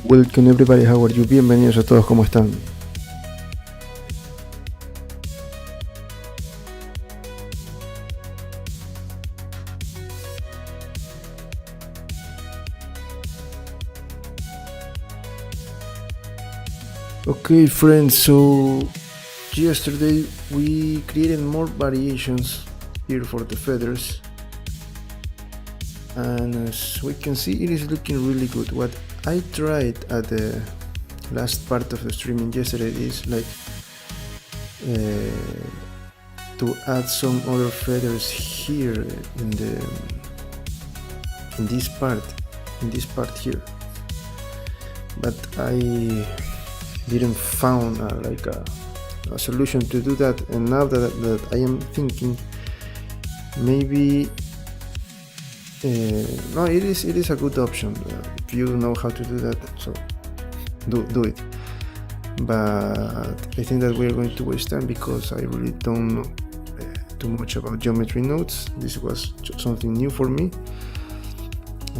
Welcome everybody, how are you? Bienvenidos a todos, ¿cómo están? Okay friends, so yesterday we created more variations here for the feathers, and as we can see it is looking really good. What I tried at the last part of the streaming yesterday is like to add some other feathers here in this part here, but I didn't found a solution to do that, and now that I am thinking maybe no, it is a good option if you know how to do that, so do it. But I think that we're going to waste time because I really don't know too much about geometry nodes. This was something new for me.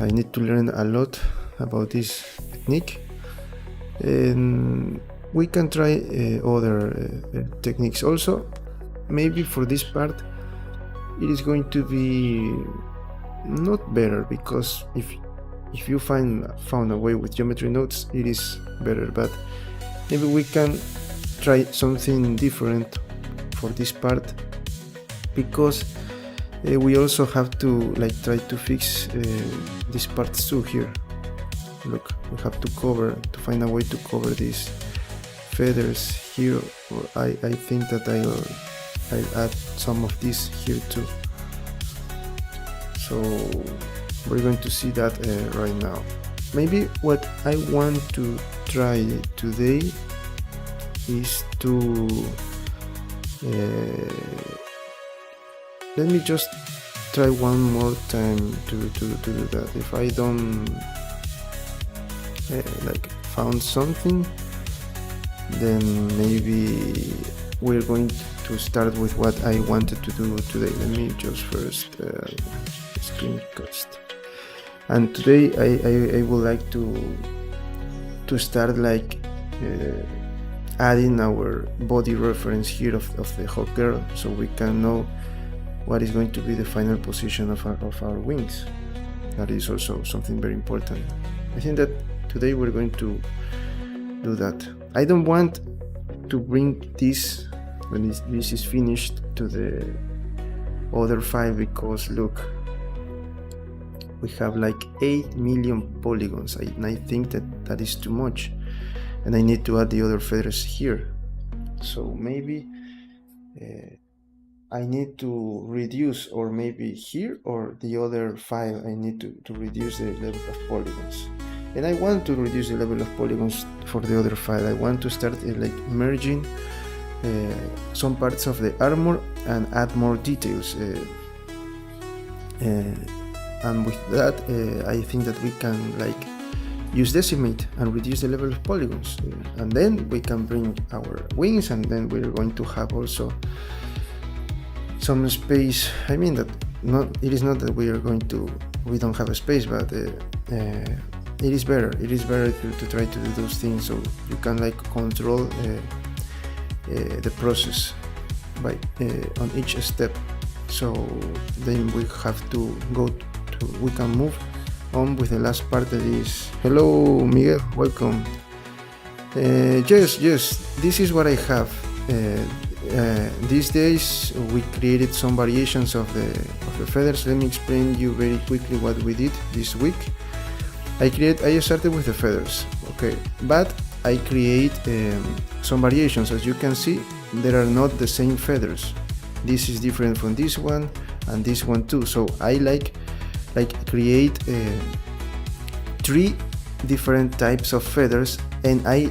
I need to learn a lot about this technique, and we can try other techniques also. Maybe for this part it is going to be not better, because if you found a way with geometry nodes it is better, but maybe we can try something different for this part, because we also have to try to fix these parts too. Here, look, we have to find a way to cover these feathers here, or I think that I'll add some of this here too. So we're going to see that right now. Maybe what I want to try today is to let me just try one more time to do that. If I don't found something, then maybe we're going to start with what I wanted to do today. Let me just first screencast. And today I would like to start adding our body reference here of the Hawkgirl, so we can know what is going to be the final position of our wings. That is also something very important. I think that today we're going to do that. I don't want to bring this when this is finished to the other file, because look, we have 8 million polygons, and I think that is too much, and I need to add the other feathers here. So maybe I need to reduce, or maybe here or the other file I need to reduce the level of polygons. And I want to reduce the level of polygons for the other file. I want to start merging some parts of the armor and add more details, and with that I think that we can use decimate and reduce the level of polygons, and then we can bring our wings, and then we're going to have also some space. I mean that it is not that we don't have a space, but it is better to try to do those things, so you can control the process by on each step. So then we have to we can move on with the last part that is. Hello Miguel, welcome. Yes, this is what I have. These days we created some variations of the feathers. Let me explain you very quickly what we did this week. I started with the feathers, okay, but I create some variations. As you can see, there are not the same feathers. This is different from this one and this one too. So I create 3 different types of feathers, and I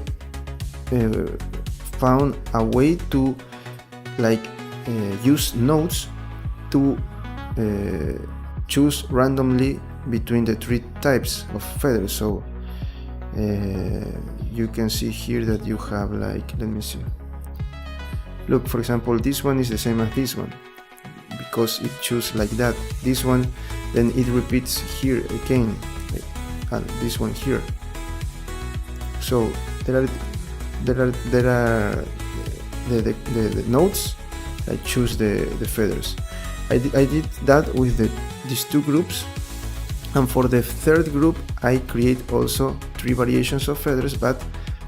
found a way to use nodes to choose randomly between the 3 types of feathers. So you can see here that you have let me see. Look, for example, this one is the same as this one because it chooses like that. This one, then it repeats here again, and this one here. So there are the nodes. I choose the feathers. I did that with these two groups, and for the third group I create also 3 variations of feathers, but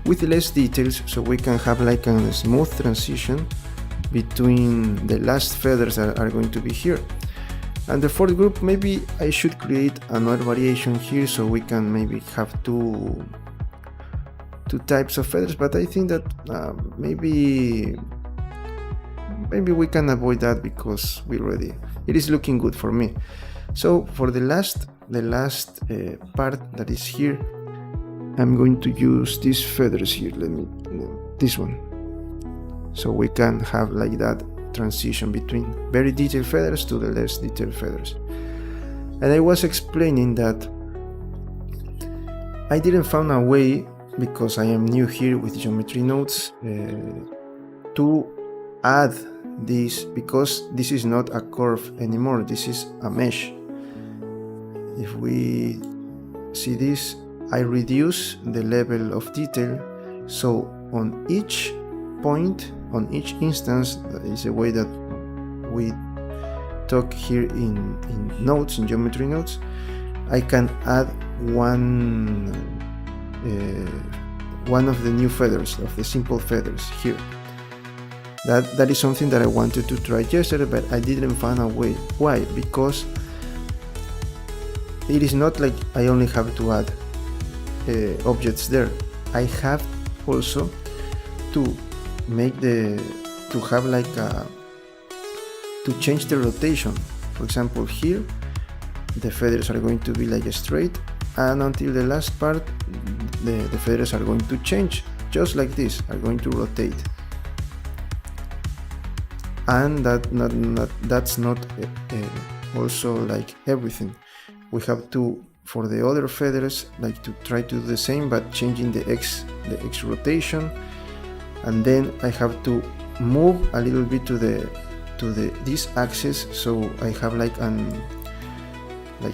with less details, so we can have like a smooth transition between the last feathers that are going to be here. And the fourth group, maybe I should create another variation here, so we can maybe have two types of feathers, but I think that maybe we can avoid that because it is looking good for me. So for the last part that is here, I'm going to use these feathers here. This one, so we can have like that transition between very detailed feathers to the less detailed feathers. And I was explaining that I didn't find a way, because I am new here with geometry nodes, to add this, because this is not a curve anymore, this is a mesh. If we see this, I reduce the level of detail, so on each point, on each instance, that is the way that we talk here in nodes, in geometry nodes, I can add one of the new feathers, of the simple feathers here. That is something that I wanted to try yesterday, but I didn't find a way. Why? Because it is not like I only have to add objects there. I have also to have like to change the rotation. For example, here the feathers are going to be like straight, and until the last part the feathers are going to change, just like this, are going to rotate. And that's not also like everything. We have to, for the other feathers, like to try to do the same, but changing the X rotation. And then I have to move a little bit to this axis, so I have like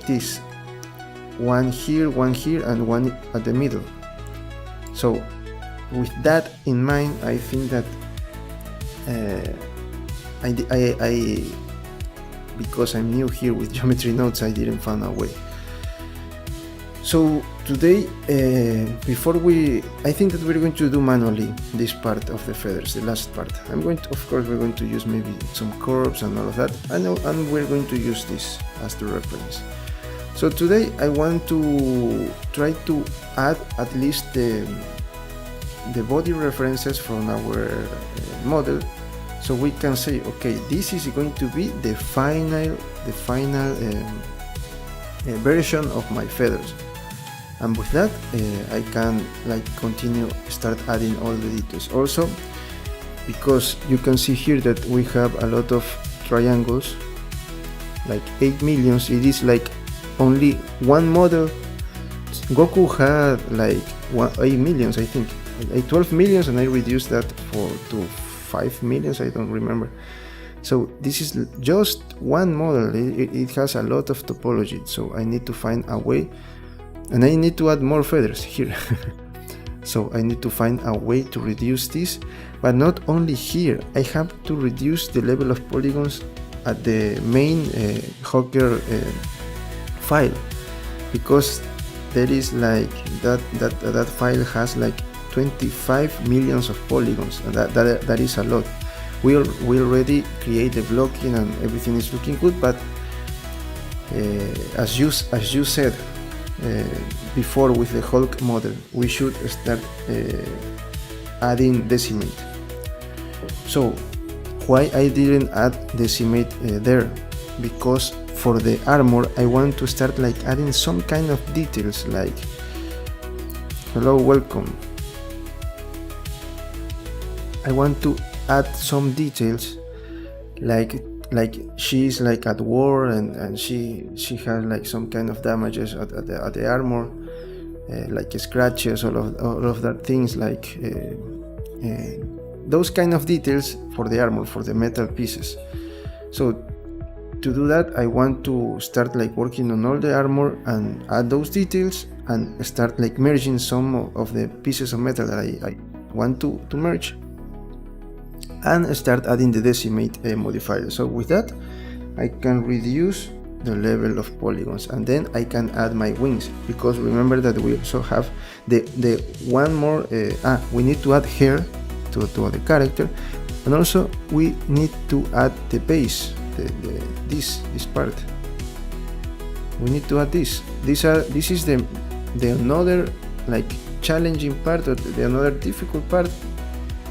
this, one here, and one at the middle. So with that in mind, I think that I because I'm new here with geometry nodes, I didn't find a way. So today, I think that we're going to do manually this part of the feathers, the last part. Of course, we're going to use maybe some curves and all of that, and we're going to use this as the reference. So today I want to try to add at least the body references from our model, so we can say, okay, this is going to be the final version of my feathers. And with that, I can start adding all the details. Also, because you can see here that we have a lot of triangles, like 8 millions. It is like only one model. Goku had like 8 millions, I think, 12 millions, and I reduced that to 5 millions, I don't remember. So this is just one model. It has a lot of topology, so I need to find a way. And I need to add more feathers here. So I need to find a way to reduce this, but not only here. I have to reduce the level of polygons at the main Hawkgirl file, because there is like that file has like 25 millions of polygons, and that is a lot. We already create the blocking and everything is looking good, but as you said before with the Hulk model, we should start adding decimate. So why I didn't add decimate there? Because for the armor I want to start like adding some kind of details, like hello, welcome. I want to add some details, like she's like at war, and she has like some kind of damages at the armor, like scratches, all of that things, like those kind of details for the armor, for the metal pieces. So to do that, I want to start like working on all the armor and add those details, and start like merging some of the pieces of metal that I want to merge, and start adding the decimate modifier. So with that I can reduce the level of polygons, and then I can add my wings, because remember that we also have the one more we need to add hair to the character, and also we need to add the base, this part. We need to add this is the another like challenging part, or the another difficult part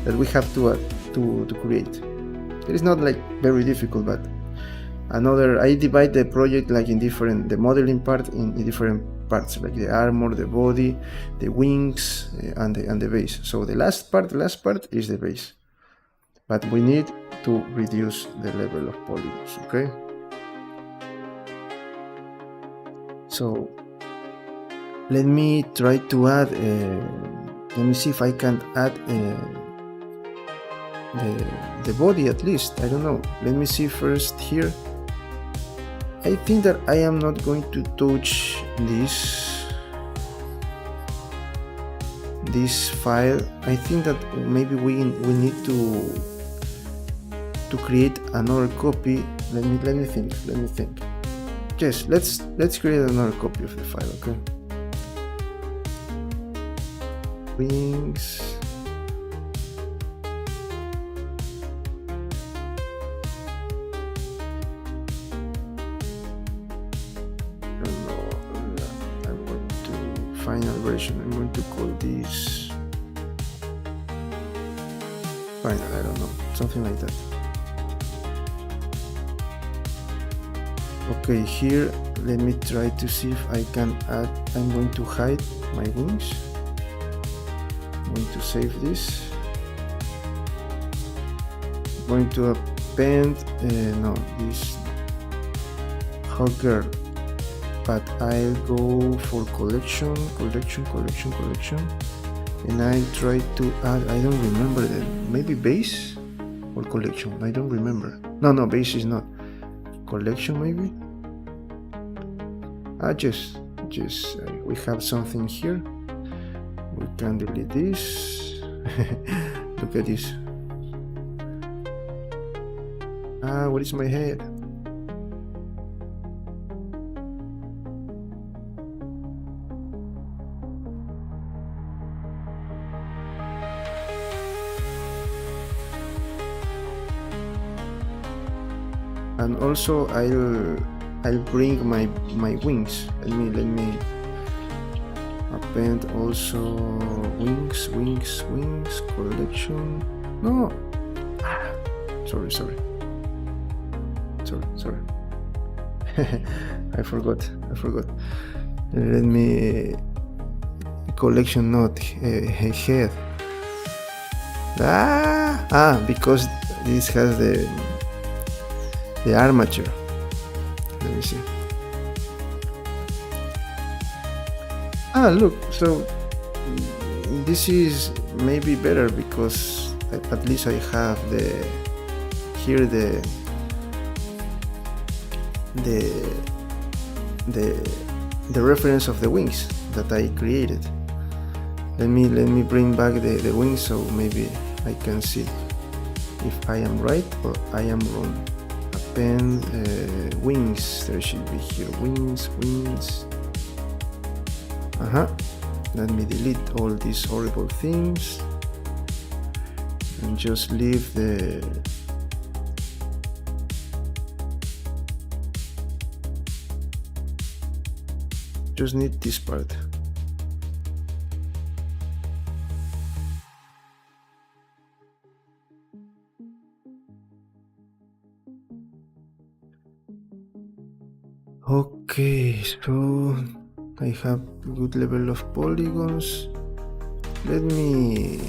that we have to add to create. It is not like very difficult, but another, I divide the project like in different, the modeling part in different parts, like the armor, the body, the wings, and the base. So the last part is the base, but we need to reduce the level of polygons. Okay, so let me try to add let me see if I can add the body at least. I don't know, let me see first here. I think that I am not going to touch this file. I think that maybe we need to create another copy. Let me think. Yes, let's create another copy of the file. Okay, wings. Final version. I'm going to call this final, I don't know, something like that. Okay, here let me try to see if I can add. I'm going to hide my wings. I'm going to save this. I'm going to append this Hawkgirl, but I'll go for collection, and I'll try to add, I don't remember that, maybe base or collection, I don't remember. No, base is not. Collection maybe? Just we have something here. We can delete this. Look at this. What is my head? And also I'll bring my wings. Let me append also wings collection. No, sorry. I forgot. Let me collection, not head. Because this has the armature. Let me see. Look, so this is maybe better because at least I have the reference of the wings that I created. Let me bring back the wings, so maybe I can see if I am right or I am wrong. Append wings, there should be here wings. Let me delete all these horrible things and just leave just need this part. Okay, so I have good level of polygons. Let me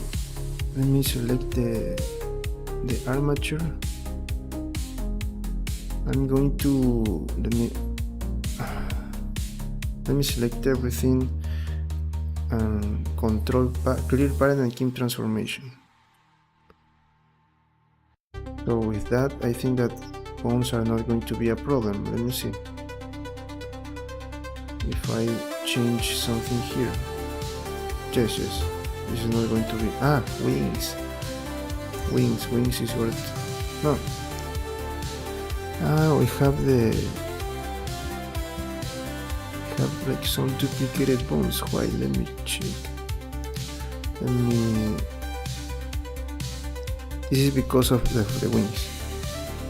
select the armature. I'm going to let me select everything and control clear parent and keep transformation. So with that, I think that bones are not going to be a problem. Let me see. if I change something here. Yes, this is not going to be wings. Wings is what. No. We have like some duplicated bones. Why? Let me check. This is because of the wings,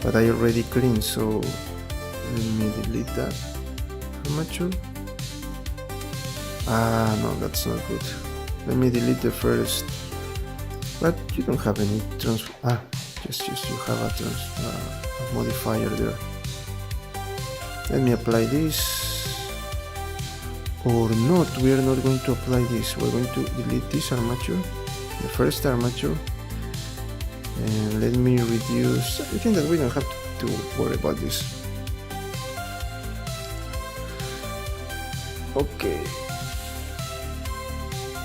but I already cleaned, so let me delete that. Armature. No, that's not good. Let me delete the first. But you don't have any just you have a modifier there. Let me apply this. Or not, we are not going to apply this. We're going to delete this armature, the first armature. And let me reduce. I think that we don't have to worry about this. Okay.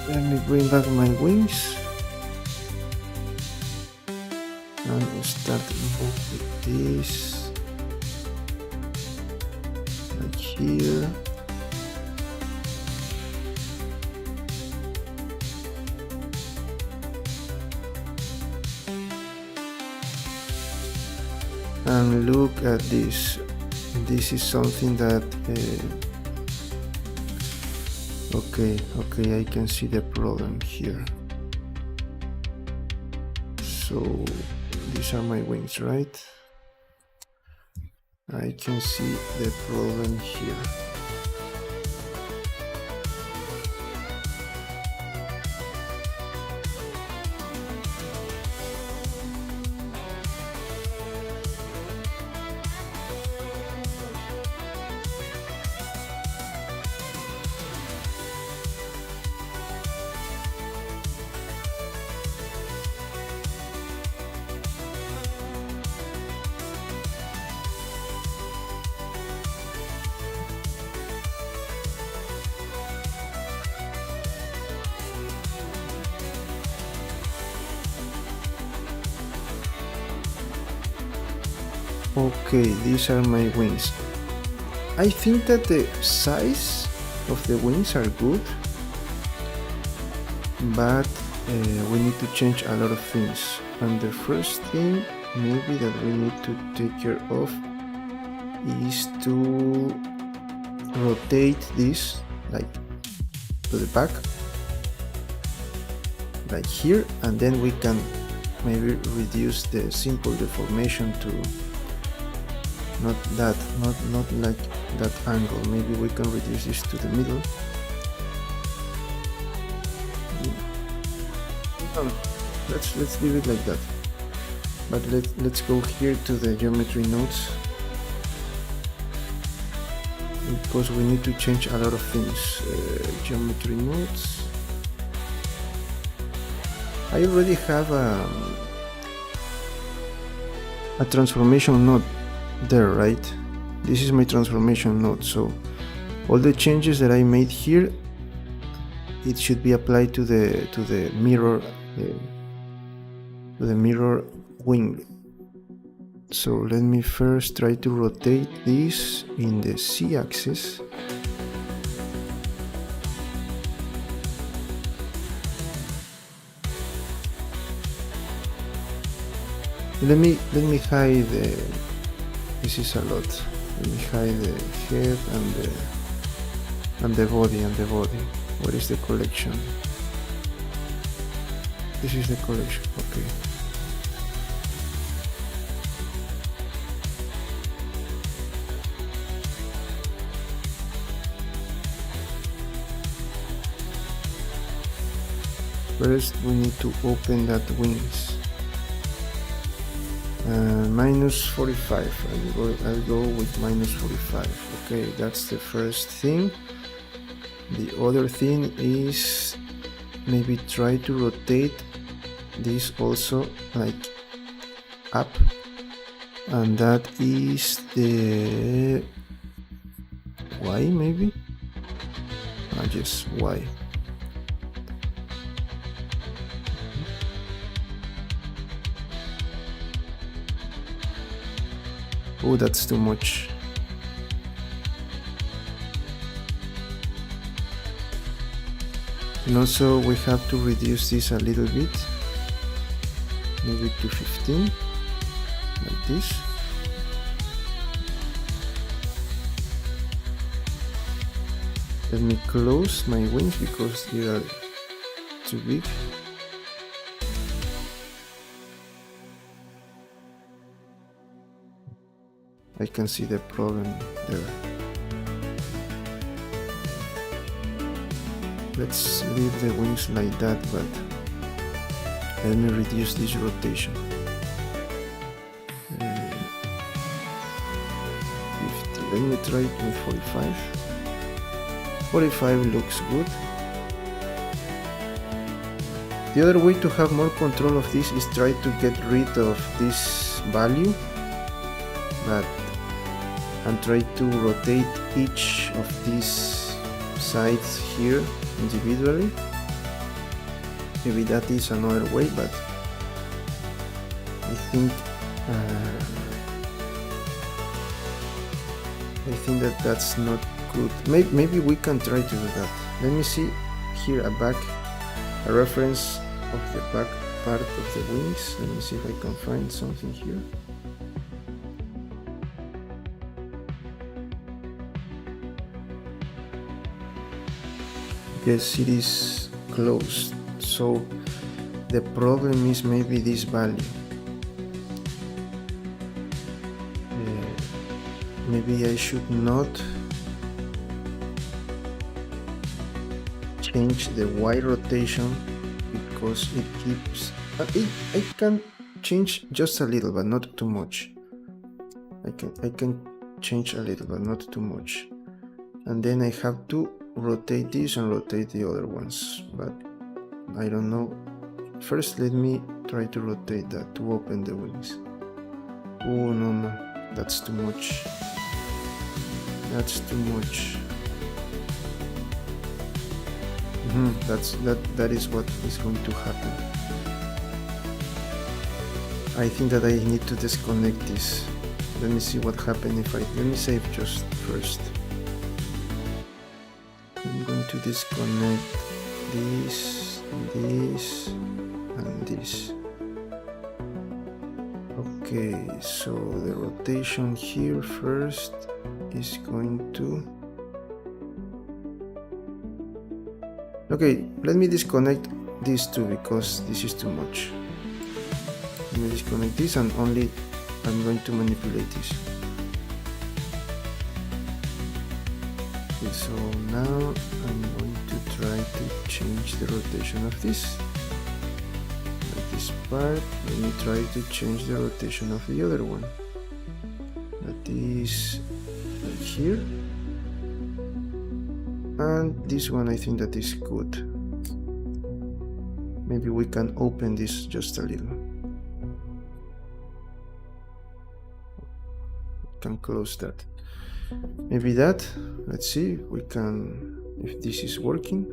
Let me bring back my wings. And start with this. Like here. And look at this. This is something that okay, I can see the problem here. So these are my wings, right? I can see the problem here. Okay, these are my wings. I think that the size of the wings are good, but we need to change a lot of things. And the first thing maybe that we need to take care of is to rotate this like to the back, like here, and then we can maybe reduce the simple deformation to not like that angle. Maybe we can reduce this to the middle. Let's leave it like that. But let's go here to the geometry nodes, because we need to change a lot of things. Geometry nodes. I already have a transformation node there, right? This is my transformation node, so all the changes that I made here, it should be applied to the mirror wing. So let me first try to rotate this in the z-axis. Let me hide this is a lot. Let me hide the head and the body. What is the collection? This is the collection. Okay. First we need to open that wings. Minus 45. I'll go with minus 45. Okay, that's the first thing. The other thing is maybe try to rotate this also like up, and that is the Y maybe. Just Y. Oh, that's too much. And also we have to reduce this a little bit, maybe to 15, like this. Let me close my wings because they are too big. I can see the problem there. Let's leave the wings like that, but let me reduce this rotation. 50. Let me try it with 45. 45 looks good. The other way to have more control of this is try to get rid of this value, and try to rotate each of these sides here individually. Maybe that is another way, but I think that that's not good. Maybe we can try to do that. Let me see here a reference of the back part of the wings. Let me see if I can find something here. Yes, it is closed. So the problem is maybe this value. Maybe I should not change the Y rotation because it keeps. I can change just a little, but not too much. I can change a little, but not too much. And then I have to rotate this and rotate the other ones, but I don't know. First, let me try to rotate that to open the wings. Oh no, that's too much. That's too much. That is what is going to happen. I think that I need to disconnect this. Let me see what happens if let me save just first. I'm going to disconnect this, and this. Okay, so the rotation here first is going to. Okay, let me disconnect these two because this is too much. Let me disconnect this and only I'm going to manipulate this. Okay, so now I'm going to try to change the rotation of this. Like this part, let me try to change the rotation of the other one. That is like here. And this one I think that is good. Maybe we can open this just a little. Can close that. Maybe that. Let's see if we can, if this is working.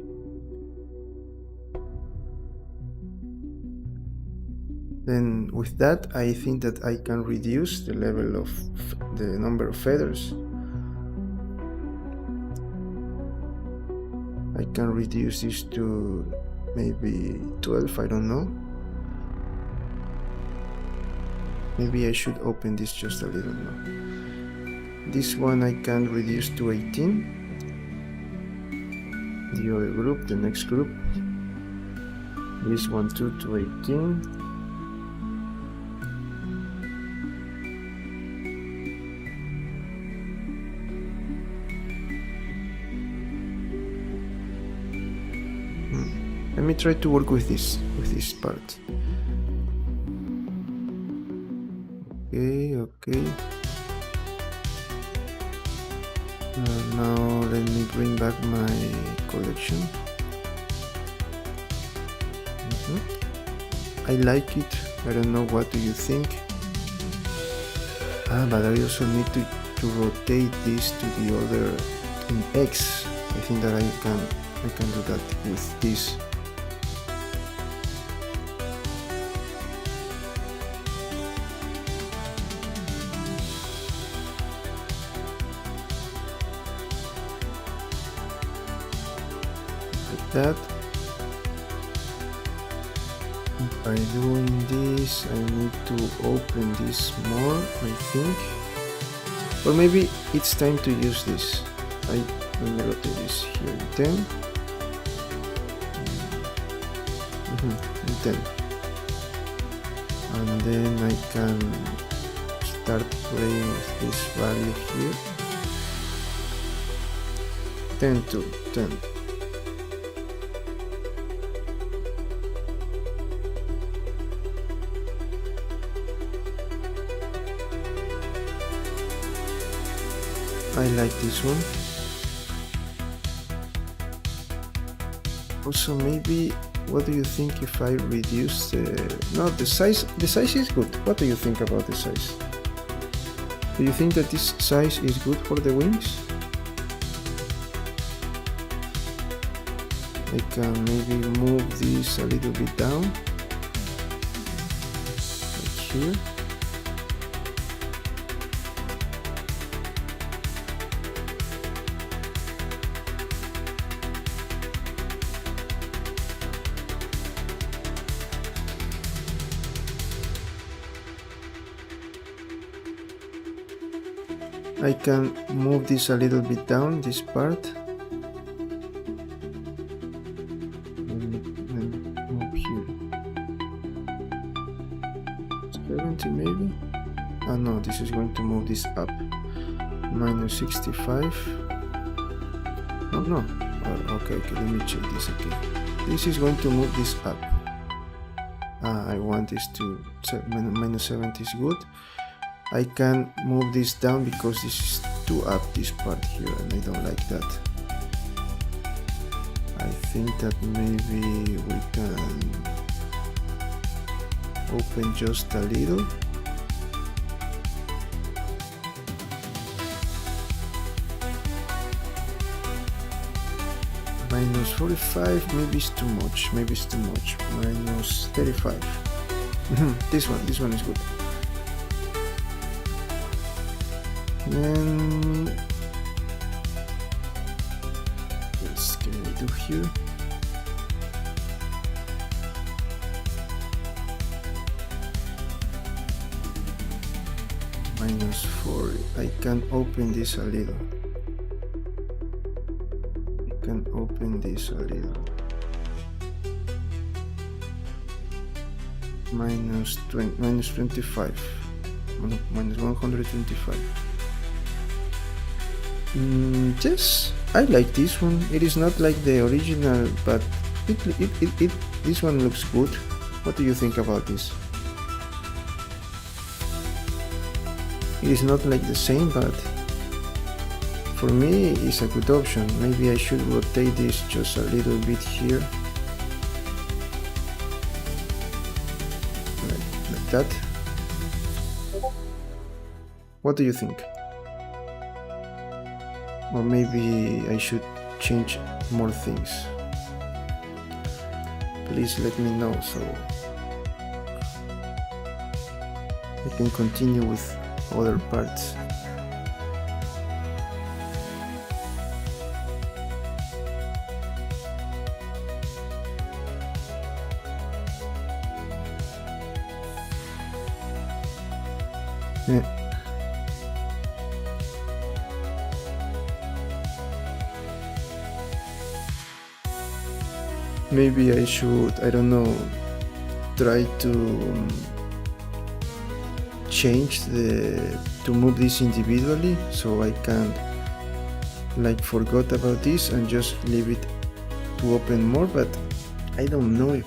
Then with that I think that I can reduce the level of the number of feathers. I can reduce this to maybe 12, I don't know. Maybe I should open this just a little more. This one I can reduce to 18. The other group, the next group. This one too to 18. Let me try to work with this part. Okay. Now let me bring back my collection. I like it. I don't know, what do you think? But I also need to rotate this to the other in X. I think that I can do that with this. That, By doing this, I need to open this more, I think. Or maybe it's time to use this. I'm gonna go to this here, 10. 10. And then I can start playing with this value here. 10 to 10. I like this one. Also, maybe, what do you think if I reduce the... No, the size is good. What do you think about the size? Do you think that this size is good for the wings? I can maybe move this a little bit down, like here. I can move this a little bit down, this part. Move here. 70 maybe? Ah no, this is going to move this up. Minus 65. Oh no. Oh, okay, let me check this again. This is going to move this up. I want this to... minus 70 is good. I can move this down because this is too up, this part here, and I don't like that. I think that maybe we can open just a little. Minus 45, maybe it's too much, Minus 35. This one is good. And what can we do here? Minus 40. I can open this a little. Minus 25. No, minus 125. Yes, I like this one. It is not like the original, but this one looks good. What do you think about this? It is not like the same, but for me it's a good option. Maybe I should rotate this just a little bit here, like that. What do you think? Or maybe I should change more things. Please let me know so I can continue with other parts. Maybe I should, I don't know, try to change to move this individually so I can like forget about this and just leave it to open more, but I don't know if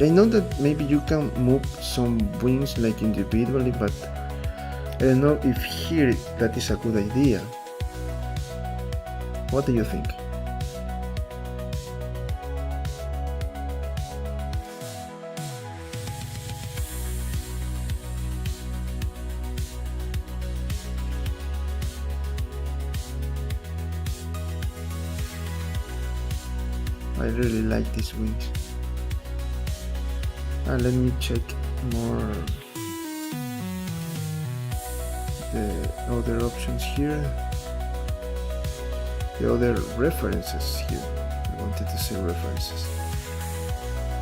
I know that maybe you can move some wings like individually, but I don't know if here that is a good idea. What do you think? I really like these wings. Let me check more the other options here. The other references here. I wanted to say references.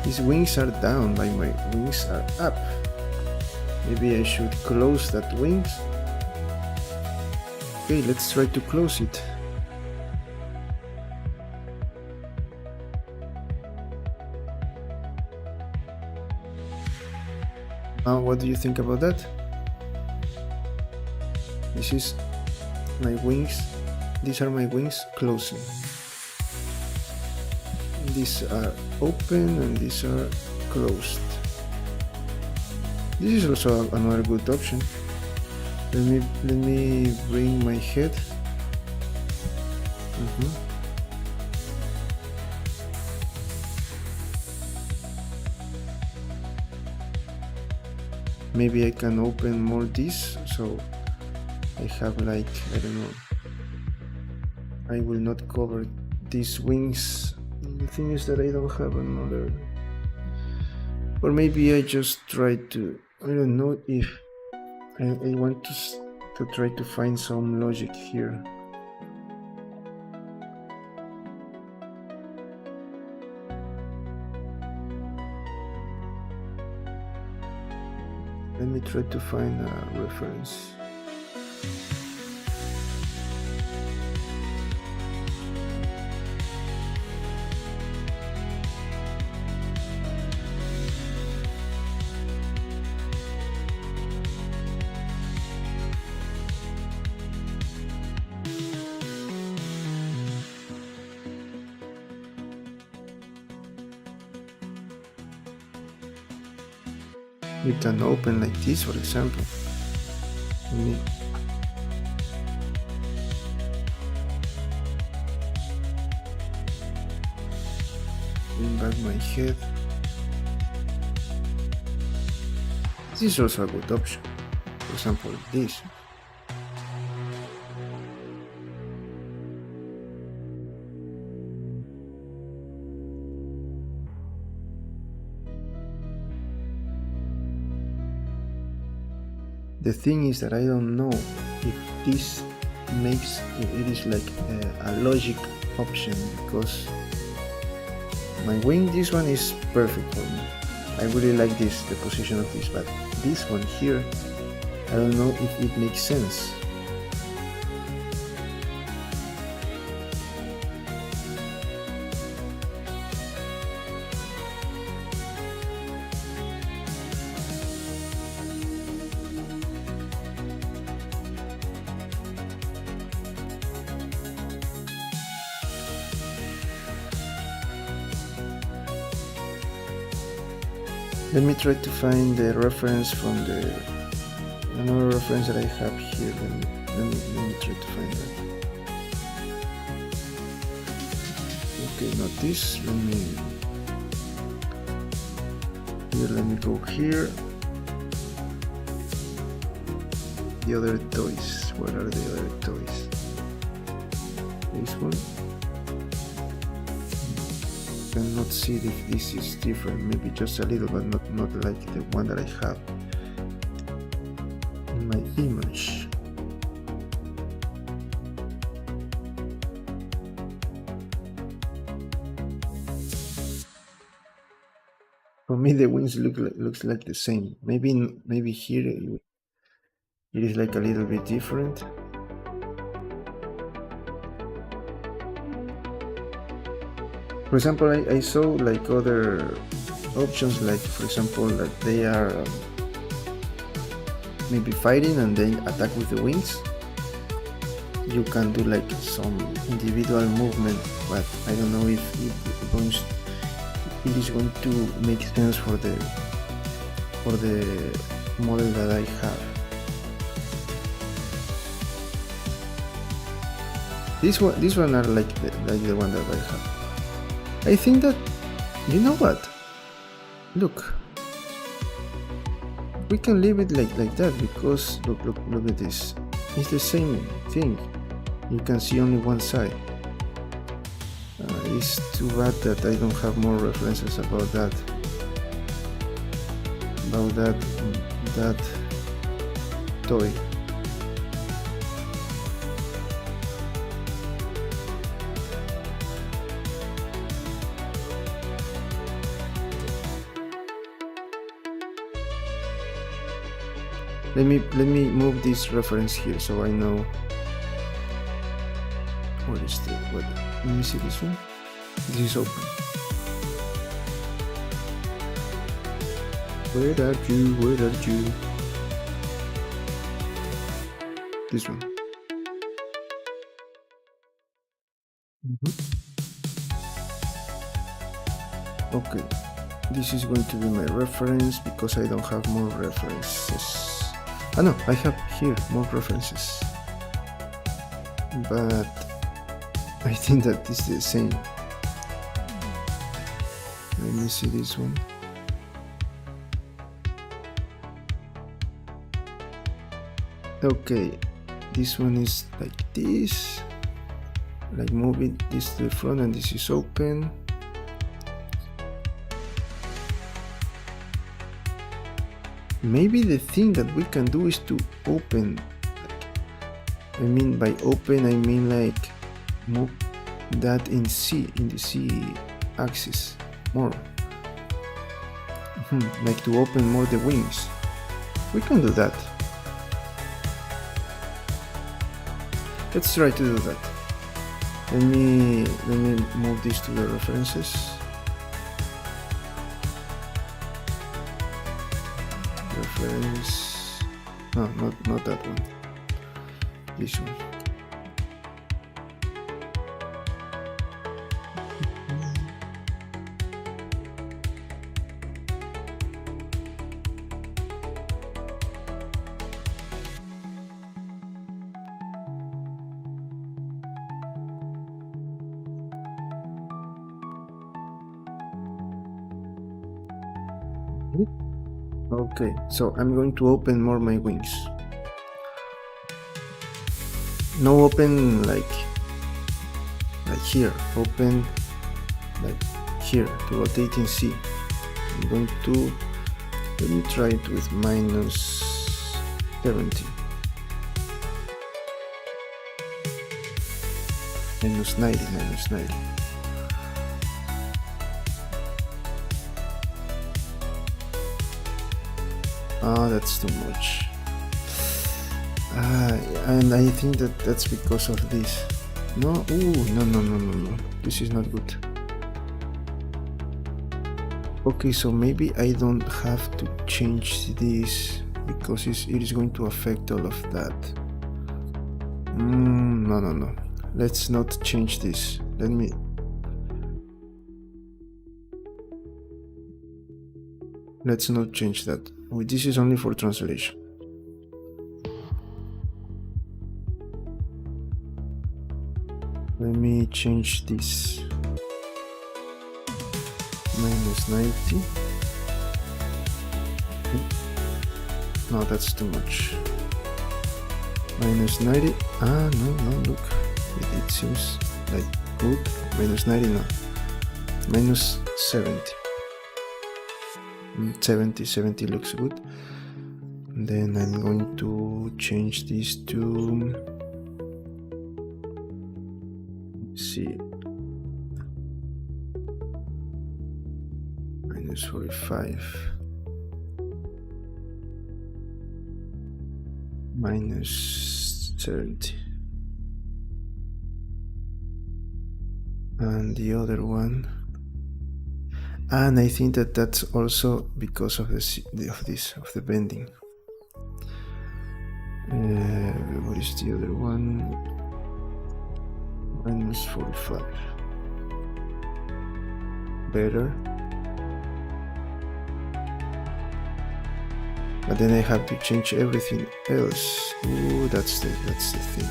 These wings are down, but my wings are up. Maybe I should close that wings. Okay, let's try to close it. Now, what do you think about that? This is my wings. These are my wings closing. These are open and these are closed. This is also another good option. Let me bring my head. Maybe I can open more this, so I have like, I don't know, I will not cover these wings. The thing is that I don't have another, or maybe I just try to, I don't know if I want to try to find some logic here. Let me try to find a reference. You can open like this, for example. Bring back my head. This is also a good option. For example, this. The thing is that I don't know if this makes it is like a logic option, because my wing, this one is perfect for me. I really like this, the position of this, but this one here, I don't know if it makes sense. Let me try to find the reference from another reference that I have here. Let me try to find that. Okay, not this. Let me go here. The other toys. What are the other toys? This one. Cannot see if this is different, maybe just a little, but not like the one that I have in my image. For me, the wings looks like the same. Maybe here it is like a little bit different. For example, I saw like other options, like for example that they are maybe fighting and then attack with the wings. You can do like some individual movement, but I don't know if it is going to make sense for the model that I have. This one are like the one that I have. I think that, you know what? Look, we can leave it like that, because look at this. It's the same thing. You can see only one side. It's too bad that I don't have more references about that. That toy. let me move this reference here so I know what is the what. Let me see this one. This is open. Where are you? Where are you? This one. Okay, this is going to be my reference because I don't have more references. Ah no, I have here more references, but I think that is the same. Let me see this one. Okay, this one is like this, like moving this to the front, and this is open. Maybe the thing that we can do is to open, I mean by open I mean like move that in the C axis more, like to open more the wings. We can do that. Let's try to do that. Let me move this to the references. Reference. No, not that one. This one. Okay, so I'm going to open more my wings. No open like here, open like here to rotate in C. I'm going to, let me try it with minus 70. Minus 90. Oh, that's too much. And I think that that's because of this. No, no. This is not good. Okay, so maybe I don't have to change this because it is going to affect all of that. No. Let's not change this. Let's not change that. This is only for translation. Let me change this. Minus 90. No, that's too much. Minus 90. No, look. It seems like good. Minus 90, no. Minus 70. 70 looks good. And then I'm going to change this to, see, minus 45, minus 70, and the other one. And I think that that's also because of the bending. What is the other one? Minus 45. Better. But then I have to change everything else. Ooh, that's the thing.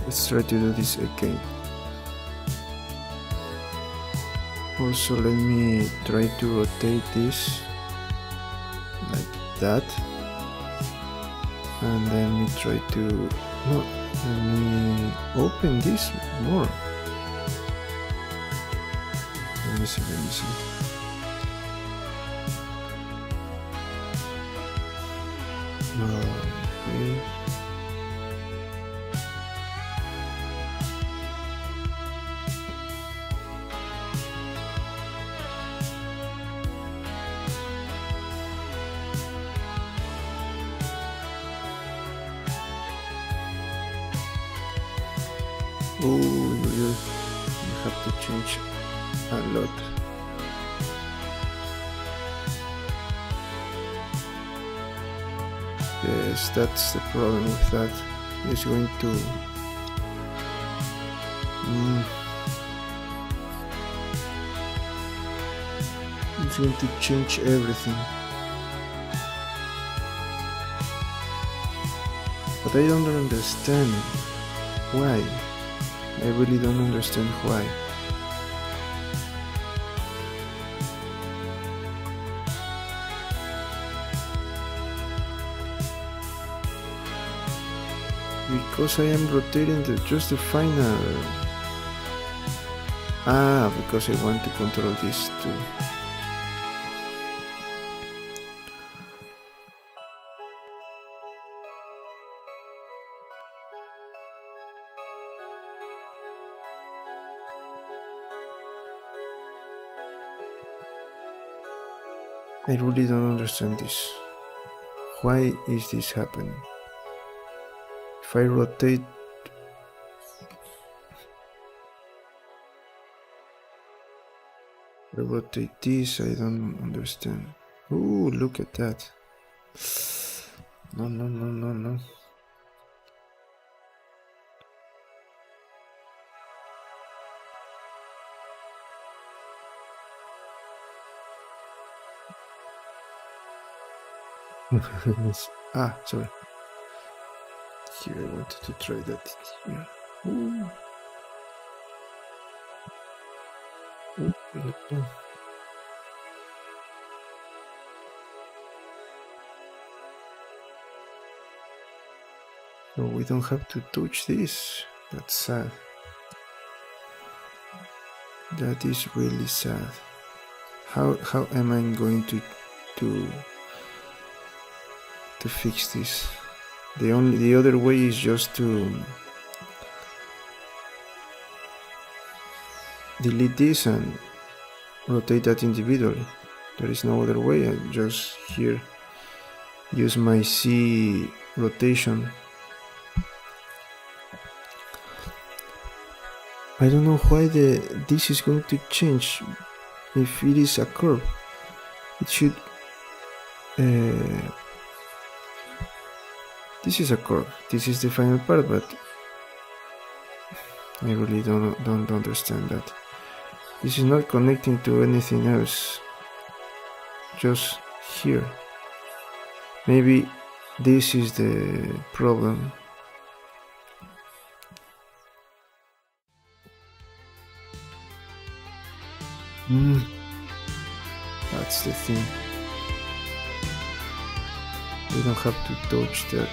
Let's try to do this again. Also, let me try to rotate this like that, and then we try to, no, let me open this more. Let me see. Okay. Oh, you have to change a lot. Yes, that's the problem with that. It's going to it's going to change everything. But I don't understand why. I really don't understand why. Because I am rotating just the final. Because I want to control this too. I really don't understand this. Why is this happening? If I rotate this, I don't understand. Ooh, look at that. No. Sorry. Here, I wanted to try that here. Ooh. So we don't have to touch this. That's sad. That is really sad. How am I going to fix this? The other way is just to delete this and rotate that individually. There is no other way. I just here use my C rotation. I don't know why this is going to change. If it is a curve, it should. This is a curve. This is the final part, but I really don't understand that. This is not connecting to anything else. Just here. Maybe this is the problem. That's the thing. We don't have to touch that.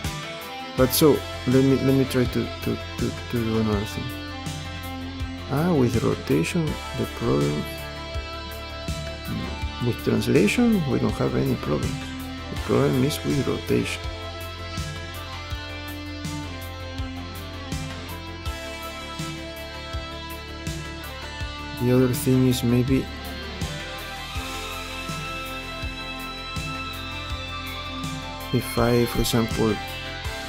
But so let me try to do another thing. With rotation, the problem. With translation, we don't have any problem. The problem is with rotation. The other thing is maybe if I, for example,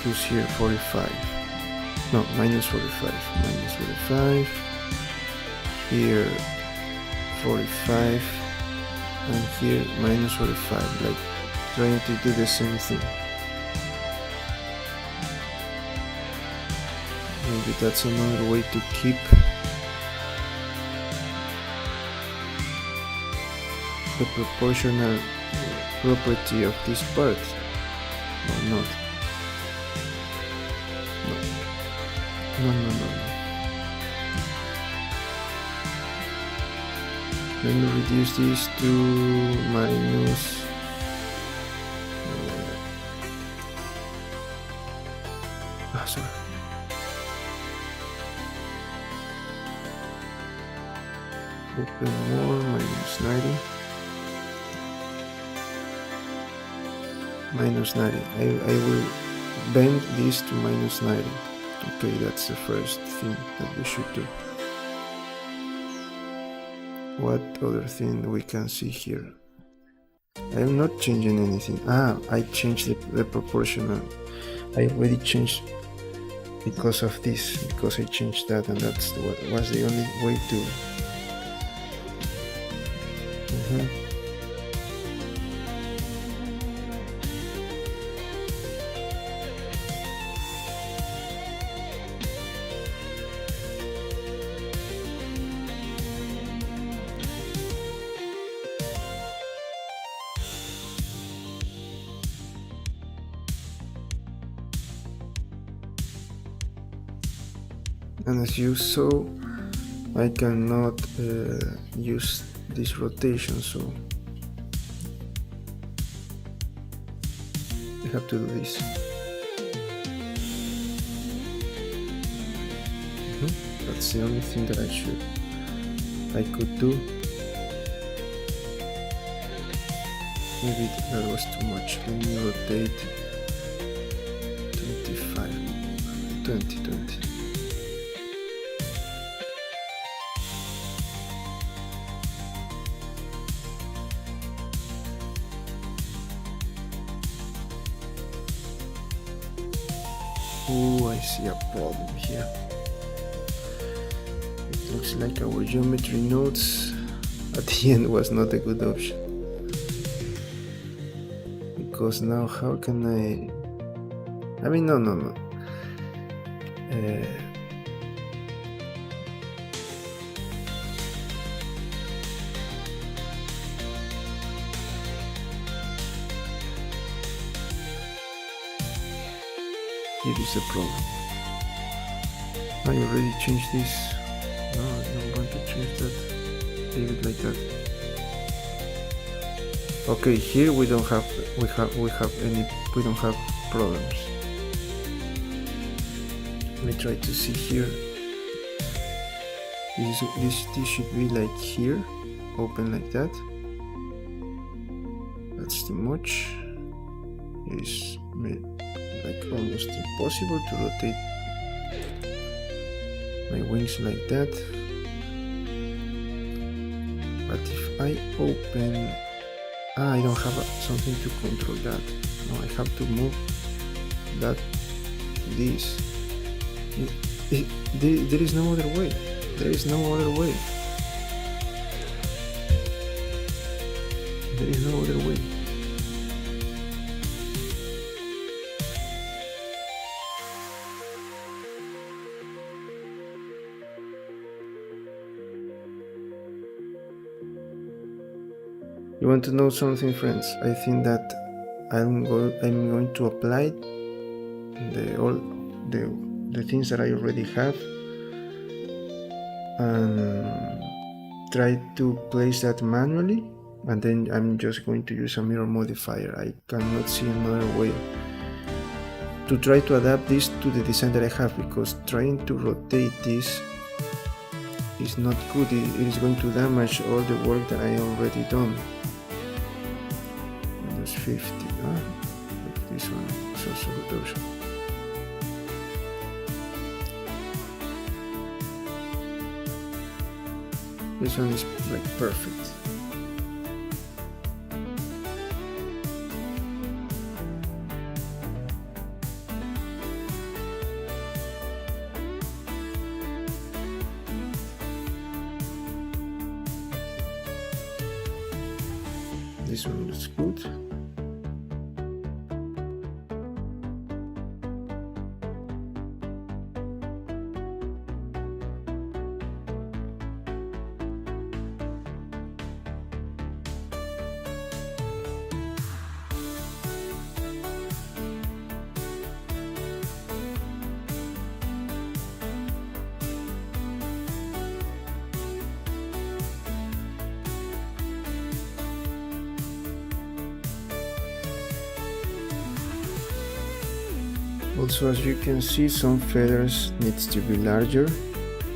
use here 45, no, minus 45, here 45, and here minus 45, like trying to do the same thing. Maybe that's another way to keep the proportional property of this part, or not. No. Let me reduce this to minus sorry. Open more, minus 90. minus 90. I will bend this to minus 90. Okay, that's the first thing that we should do. What other thing we can see here? I'm not changing anything. I changed the proportional. I already changed because of this, because I changed that, and that's what was the only way to. And as you saw, I cannot use this rotation, so I have to do this. That's the only thing that I could do. Maybe that was too much. Let me rotate 20. Oh, I see a problem here. It looks like our geometry nodes at the end was not a good option. Because now how can I mean, no. Here is the problem. I already changed this. No, I don't want to change that. Leave it like that. Okay, here we don't have problems. Let me try to see here. This should be like here, open like that. That's too much. It is like almost impossible to rotate my wings like that. But if I open, I don't have something to control that. No, I have to move that this. There is no other way. There is no other way. There is no other way. You want to know something, friends? I think that I'm going to apply the things that I already have and try to place that manually, and then I'm just going to use a mirror modifier. I cannot see another way to try to adapt this to the design that I have, because trying to rotate this is not good. It is going to damage all the work that I already done. Minus 50. This one is also a good option. This one is like perfect. This one looks good. Also, as you can see, some feathers needs to be larger.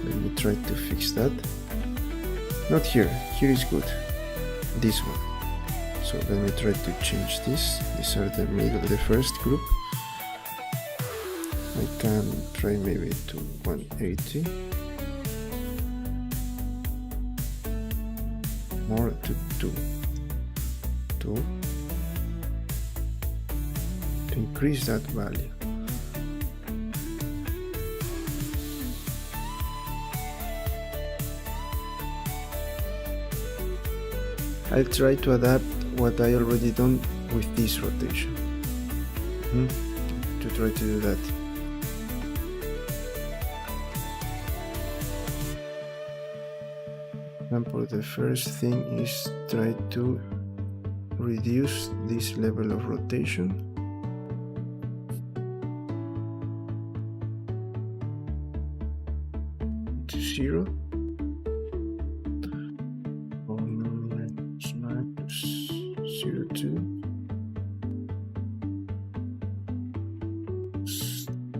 Let me try to fix that. Not here. Here is good. This one. So let me try to change this. These are the middle, the first group. I can try maybe to 180. More to 2. To increase that value. I'll try to adapt what I already done with this rotation. To try to do that. For example, the first thing is try to reduce this level of rotation. To 0. Minus 0.2.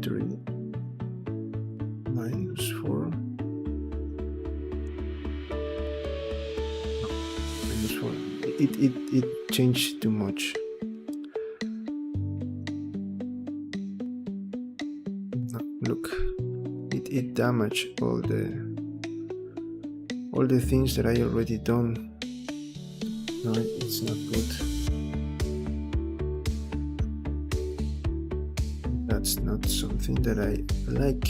3. Minus 4. It changed too much. No, look, it damaged all the things that I already done. No, it's not good. That's not something that I like.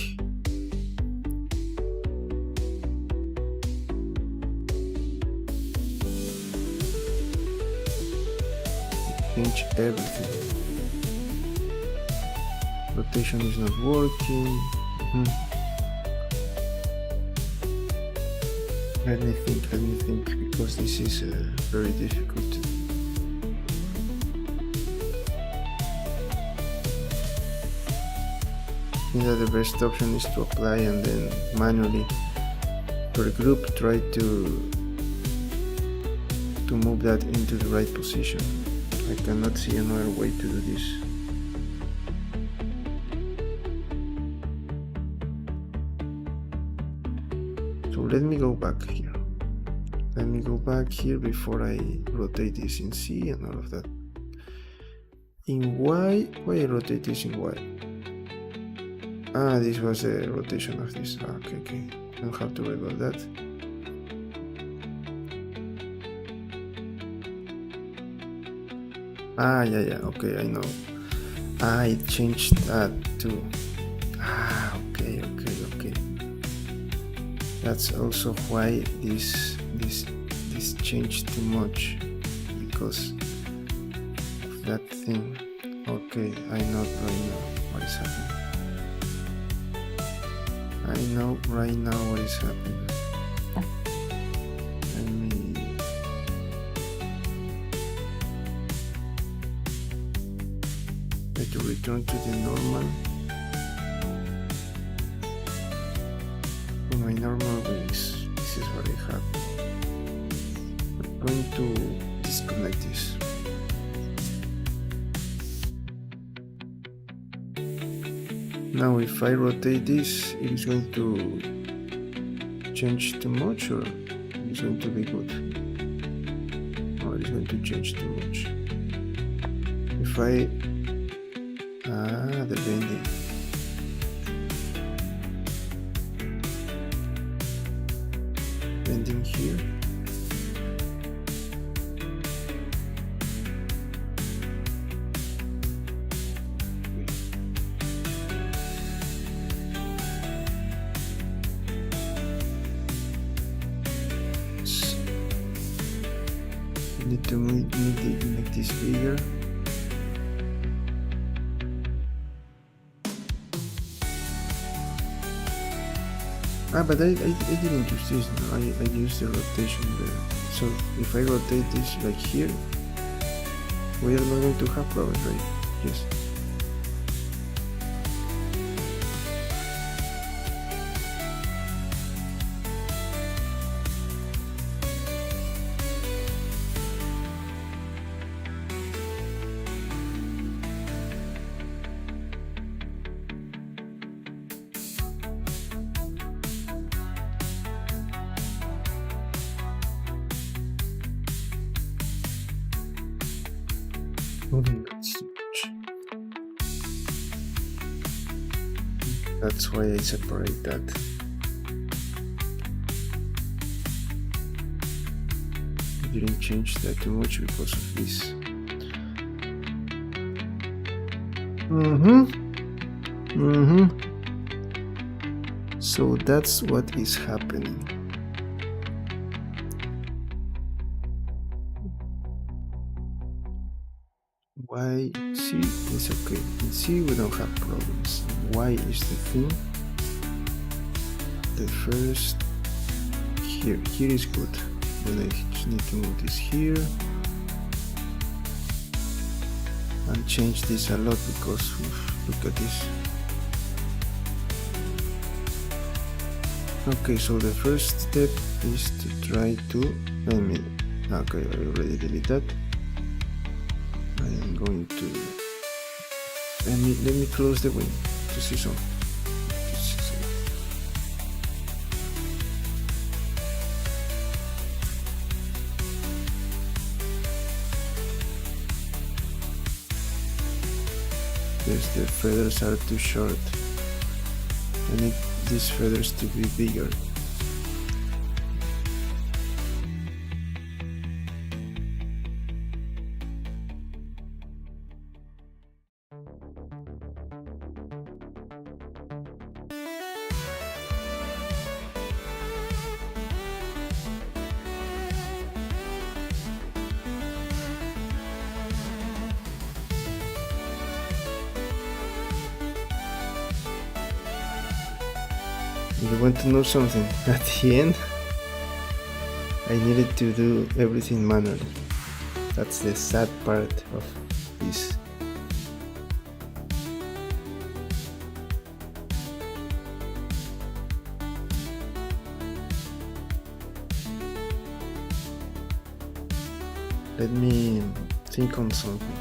Change everything. Rotation is not working. Let me think, because this is very difficult. I think that the best option is to apply and then manually per group try to move that into the right position. I cannot see another way to do this. So let me go back here. Let me go back here before I rotate this in C and all of that. In Y, why I rotate this in Y? This was the rotation of this. Okay. Don't have to worry about that. Yeah, okay, I know. I changed that too. Okay. That's also why this changed too much, because of that thing. Okay, I know right now what is happening. I know right now what is happening. Let me try to return to the normal. To my normal wings. This is what I have. I'm going to disconnect this. Now if I rotate this, it is going to change too much, or it is going to be good? No, it is going to change too much. If I... the bending. Bending here. Need to make this bigger. But I didn't use this. No, I used the rotation there. So if I rotate this like here, we are not going to have problems, right? Yes. That's huge. That's why I separate that. I didn't change that too much because of this. So that's what is happening. Why C is okay. In C we don't have problems. Y is the thing. The first here is good. Then I just need to move this here and change this a lot because look at this. Okay, so the first step is to try to okay, I already deleted that. I am going to let me close the wing to see some. Yes, the feathers are too short. I need these feathers to be bigger. You want to know something? At the end, I needed to do everything manually. That's the sad part of this. Let me think on something.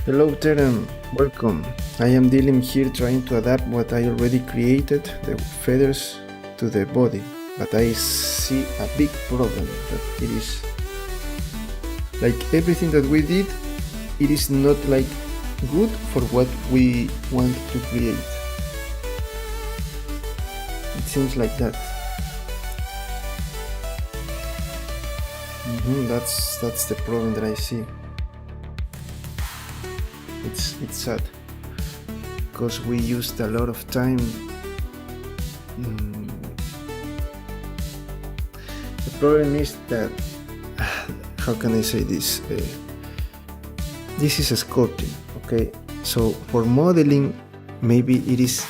Hello Terem, welcome. I am dealing here trying to adapt what I already created, the feathers, to the body, but I see a big problem that it is like everything that we did, it is not like good for what we want to create. It seems like that. That's the problem that I see. It's sad because we used a lot of time. The problem is that how can I say this? This is a sculpting, okay? So for modeling, maybe it is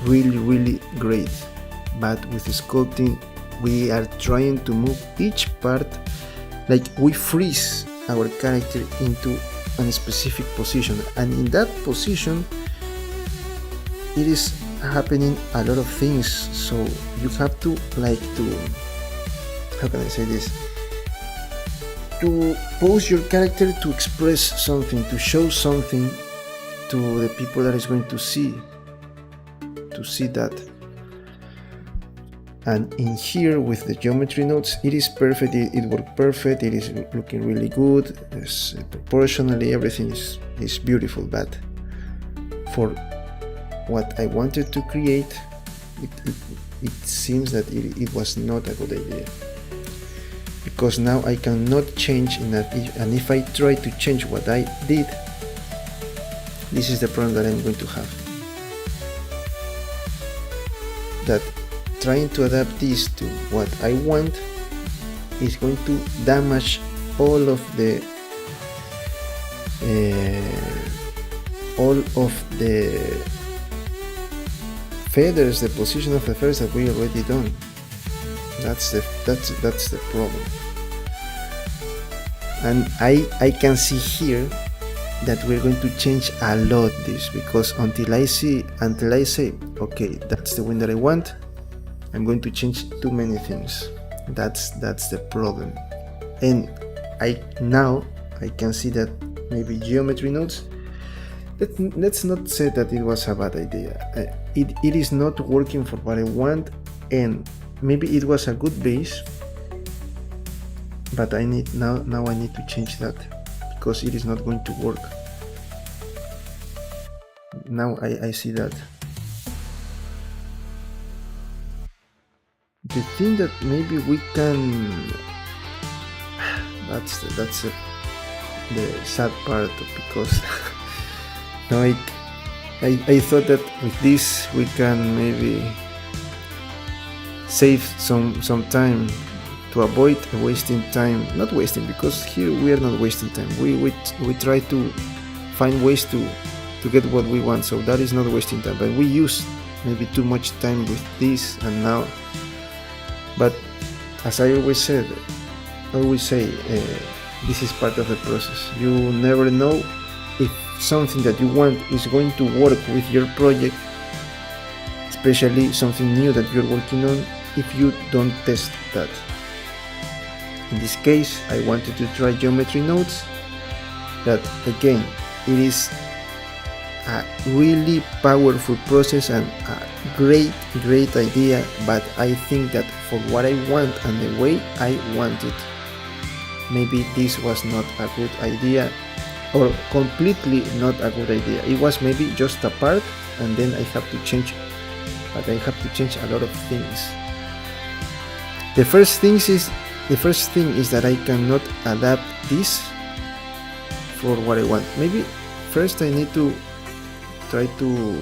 really great, but with sculpting, we are trying to move each part, like we freeze our character into a specific position, and in that position it is happening a lot of things, so you have to how can I say this, to pose your character to express something, to show something to the people that is going to see that. And in here with the geometry nodes, it is perfect, it worked perfect, it is looking really good, proportionally everything is beautiful, but for what I wanted to create, it seems that it was not a good idea, because now I cannot change in that, and if I try to change what I did, this is the problem that I'm going to have, that trying to adapt this to what I want is going to damage all of the feathers, the position of the feathers that we already done. That's the problem. And I can see here that we're going to change a lot this, because until I say, okay, that's the wing that I want, I'm going to change too many things. That's the problem. And now I can see that maybe geometry nodes let's not say that it was a bad idea. It is not working for what I want, and maybe it was a good base, but I need now I need to change that because it is not going to work. Now I see that. The thing that maybe we can, the sad part, because no, I thought that with this we can maybe save some time to avoid wasting time. Not wasting, because here we are not wasting time. We try to find ways to get what we want, so that is not wasting time. But we use maybe too much time with this, and now. But as I always say, this is part of the process. You never know if something that you want is going to work with your project, especially something new that you're working on, if you don't test that. In this case, I wanted to try geometry nodes. That again, it is a really powerful process and a great idea, but I think that for what I want and the way I want it, maybe this was not a good idea, or completely not a good idea. It was maybe just a part, and then I have to change, but I have to change a lot of things. The first thing is that I cannot adapt this for what I want. Maybe first I need to try to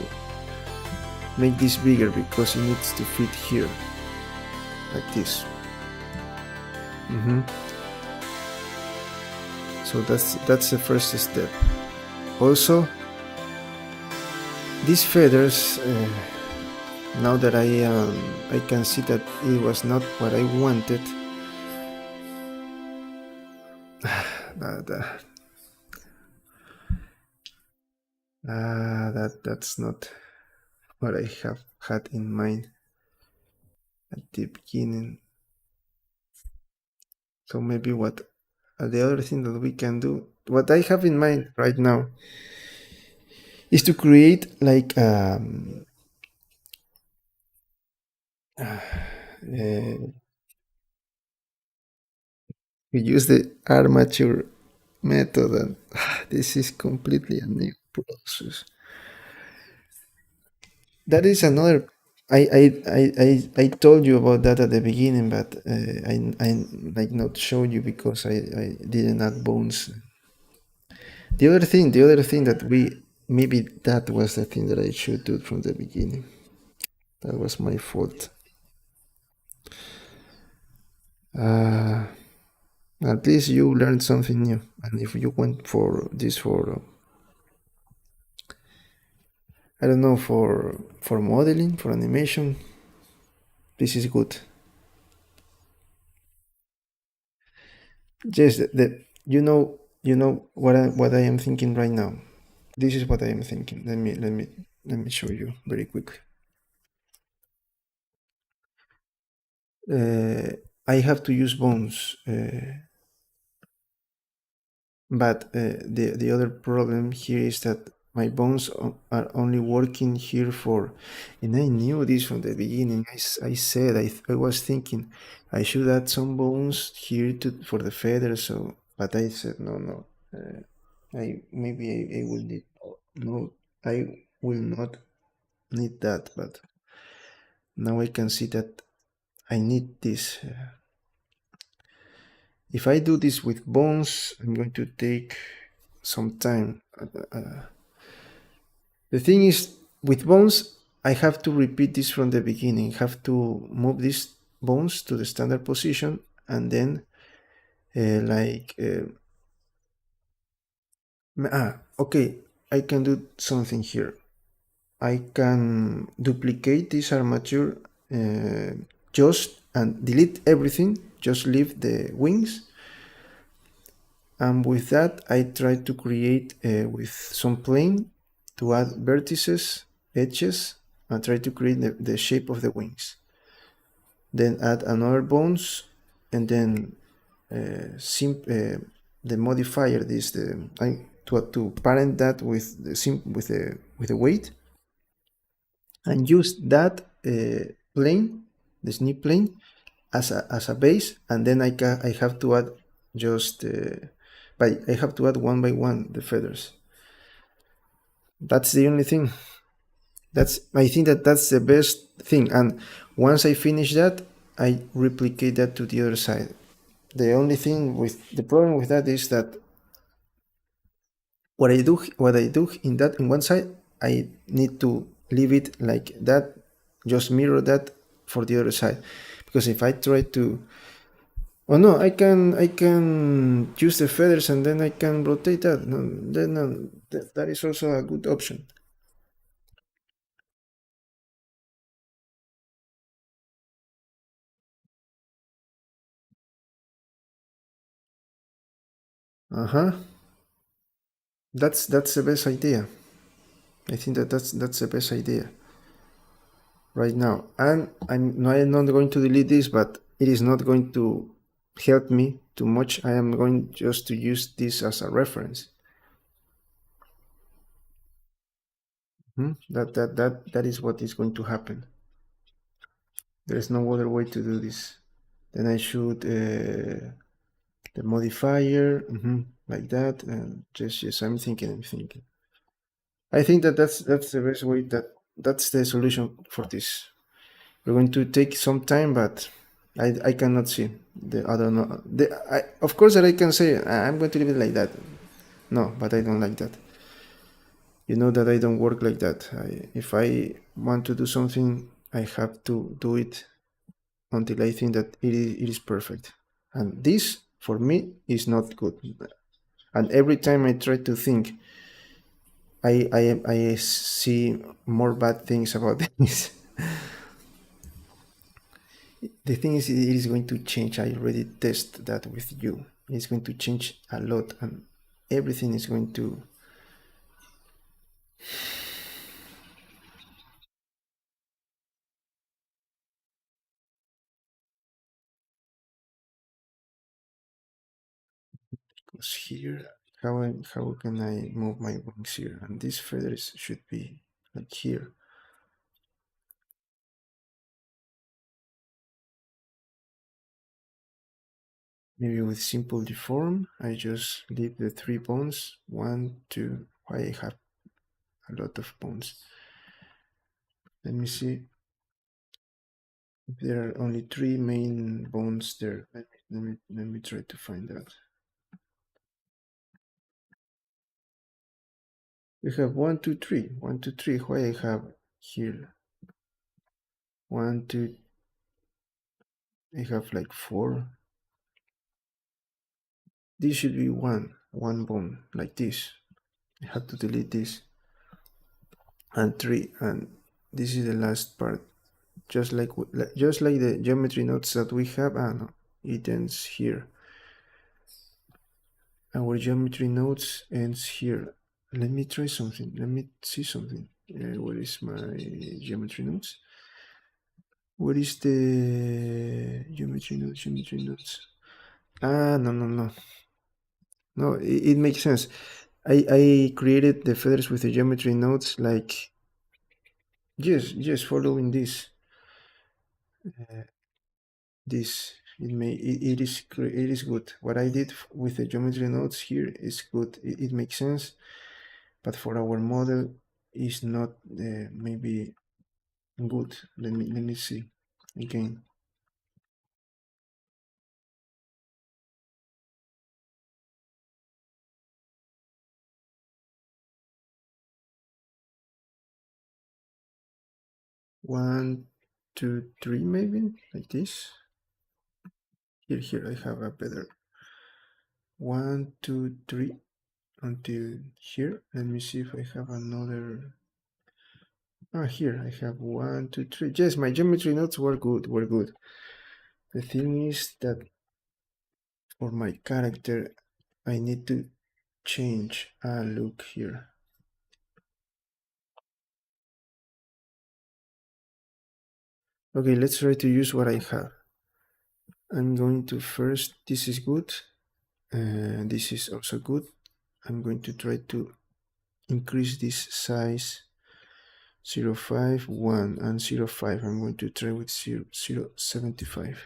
make this bigger, because it needs to fit here like this. So that's the first step. Also, these feathers, now that I can see that it was not what I wanted. That's not what I have had in mind at the beginning. So maybe what the other thing that we can do, what I have in mind right now, is to create like we use the armature method, and this is completely a new process. That is another. I told you about that at the beginning, but I like not show you because I didn't add bones. The other thing that maybe that was the thing that I should do from the beginning. That was my fault. At least you learned something new, and if you went for this for I don't know, for modeling, for animation, this is good. Yes, you know what I am thinking right now. This is what I am thinking. Let me show you very quickly. I have to use bones, but the other problem here is that my bones are only working here for, and I knew this from the beginning. I said I was thinking I should add some bones here for the feathers. So, but I said no. I will need, no, I will not need that. But now I can see that I need this. If I do this with bones, I'm going to take some time. The thing is, with bones, I have to repeat this from the beginning. I have to move these bones to the standard position, and then okay, I can do something here. I can duplicate this armature just and delete everything, just leave the wings. And with that, I try to create with some plane to add vertices, edges, and try to create the shape of the wings. Then add another bones, and then the modifier, to to parent that with with the weight, and use that plane, the snip plane, as a base, and then I have to add just I have to add one by one the feathers. That's the only thing. That's I think that that's the best thing. And once I finish that, I replicate that to the other side. The only thing with the problem with that is that what I do in that in one side, I need to leave it like that, just mirror that for the other side. Because if I try to, oh no, I can use the feathers and then I can rotate that. No, then that is also a good option. Uh huh. That's the best idea. I think that that's the best idea right now. And I'm not going to delete this, but it is not going to help me too much. I am going just to use this as a reference. That is what is going to happen. There is no other way to do this. Then I should the modifier like that, and just yes, I'm thinking. I think that that's the best way. That's the solution for this. We're going to take some time, but I cannot see the I don't know. Of course that I can say I'm going to leave it like that. No, but I don't like that. You know that I don't work like that. If I want to do something, I have to do it until I think that it is perfect. And this for me is not good. And every time I try to think, I see more bad things about this. The thing is, it is going to change. I already test that with you. It's going to change a lot, and everything is going to. Because here, how can I move my wings here? And these feathers should be like here. Maybe with simple deform, I just leave the 3 bones. One, two. Why I have a lot of bones? Let me see. There are only 3 main bones there. Let me try to find that. We have 1, 2, 3. 1, 2, 3. Why I have here 1, 2. I have like 4. This should be one bone like this. I have to delete this. And 3. And this is the last part. Just like the geometry nodes that we have. Ah no, it ends here. Our geometry nodes ends here. Let me try something. Let me see something. Where is my geometry nodes? Where is the geometry nodes? Geometry nodes. Ah, no, no, no. No, it makes sense. I created the feathers with the geometry nodes like, yes, following this. This, it is good. What I did with the geometry nodes here is good. It makes sense, but for our model is not maybe good. Let me see again. One, two, three, maybe like this. Here I have a better. One, two, three until here. Let me see if I have another. Ah, here I have one, two, three. Yes, my geometry nodes were good. Were good. The thing is that for my character, I need to change a look here. Okay, let's try to use what I have. I'm going to first. This is good. This is also good. I'm going to try to increase this size 0.5, 1, and 0.5. I'm going to try with 0.75.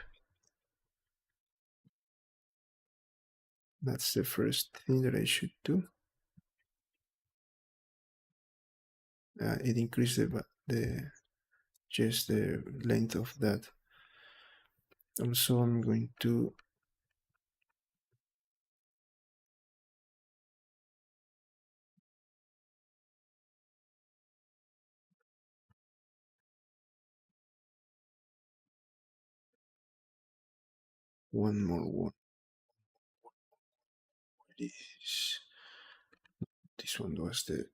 That's the first thing that I should do. It increased the just the length of that. Also, I'm going to one more one. This one was the.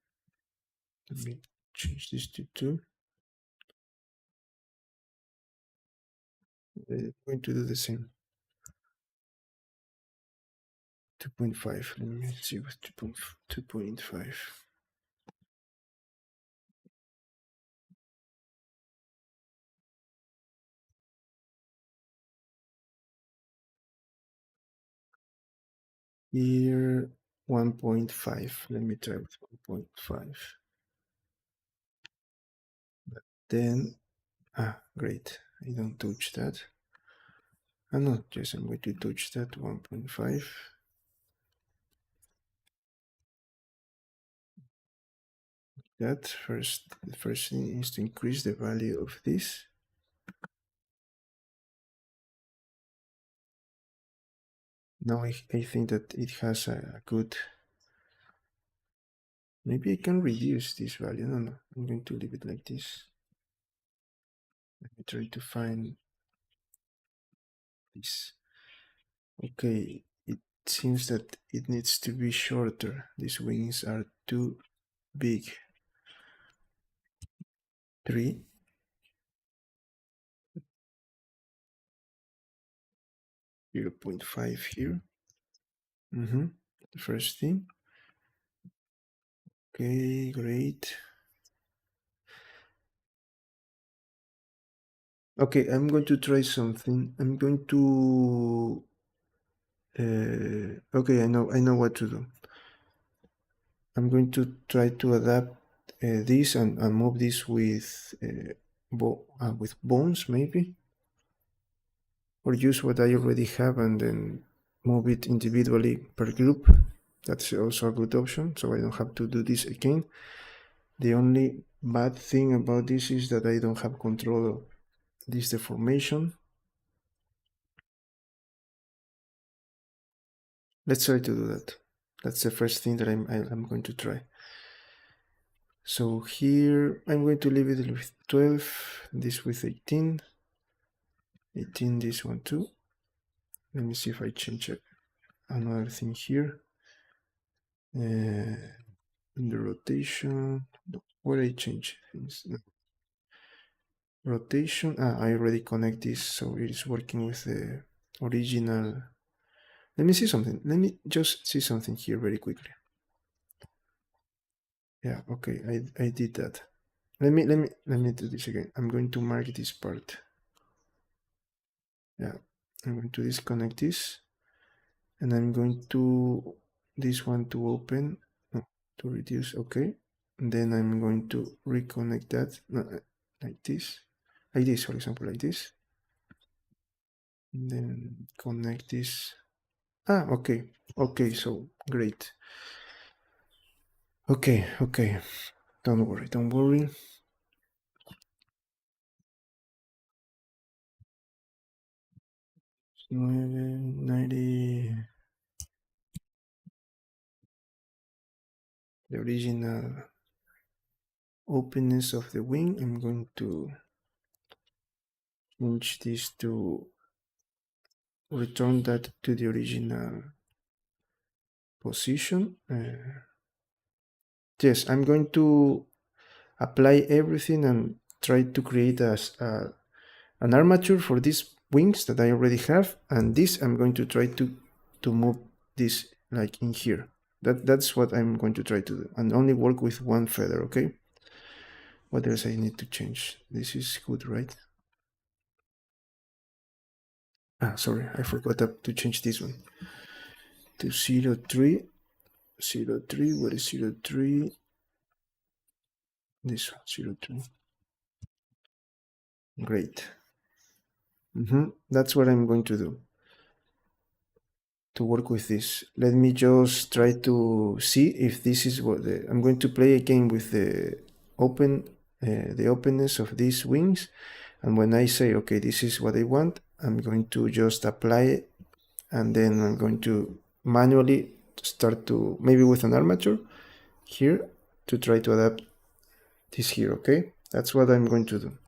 Let me change this to 2. I'm going to do the same. 2.5. Let me see what 2.5. Here 1.5. Let me try with 1.5. But then great. I don't touch that. No, yes, I'm going to touch that 1.5. That the first thing is to increase the value of this. Now I think that it has a good. Maybe I can reduce this value. No, I'm going to leave it like this. Let me try to find this. Okay, it seems that it needs to be shorter. These wings are too big. 3. 0.5 here. The first thing. Okay, great. Okay, I'm going to try something. I'm going to. Okay, I know what to do. I'm going to try to adapt this and move this with bones maybe, or use what I already have and then move it individually per group. That's also a good option, so I don't have to do this again. The only bad thing about this is that I don't have control of this deformation. Let's try to do that. That's the first thing that I'm going to try. So here I'm going to leave it with 12, this with 18, 18 this one too. Let me see if I change another thing here. In the rotation, where I change things. No. Rotation, I already connect this, so it is working with the original. Let me see something. Let me just see something here very quickly. Yeah, okay, I did that. Let me do this again. I'm going to mark this part. Yeah, I'm going to disconnect this, and I'm going to this one to open, no, to reduce. Okay, and then I'm going to reconnect that, no, like this, for example, like this, and then connect this. Okay, okay, so great. Okay, don't worry. 90. The original openness of the wing. I'm going to change this to return that to the original position. Yes, I'm going to apply everything and try to create an armature for these wings that I already have, and this I'm going to try to move this like in here. That's what I'm going to try to do, and only work with one feather. Okay, what else I need to change? This is good, right? Sorry, I forgot to change this one to 0.3. 03. What is 03? This one, 03. Great. That's what I'm going to do to work with this. Let me just try to see if this is what I'm going to play again with the openness of these wings. And when I say, okay, this is what I want, I'm going to just apply it. And then I'm going to manually start to, maybe with an armature here, to try to adapt this here, okay? That's what I'm going to do.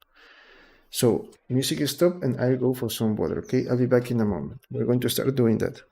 So music stop and I'll go for some water, okay? I'll be back in a moment. We're going to start doing that.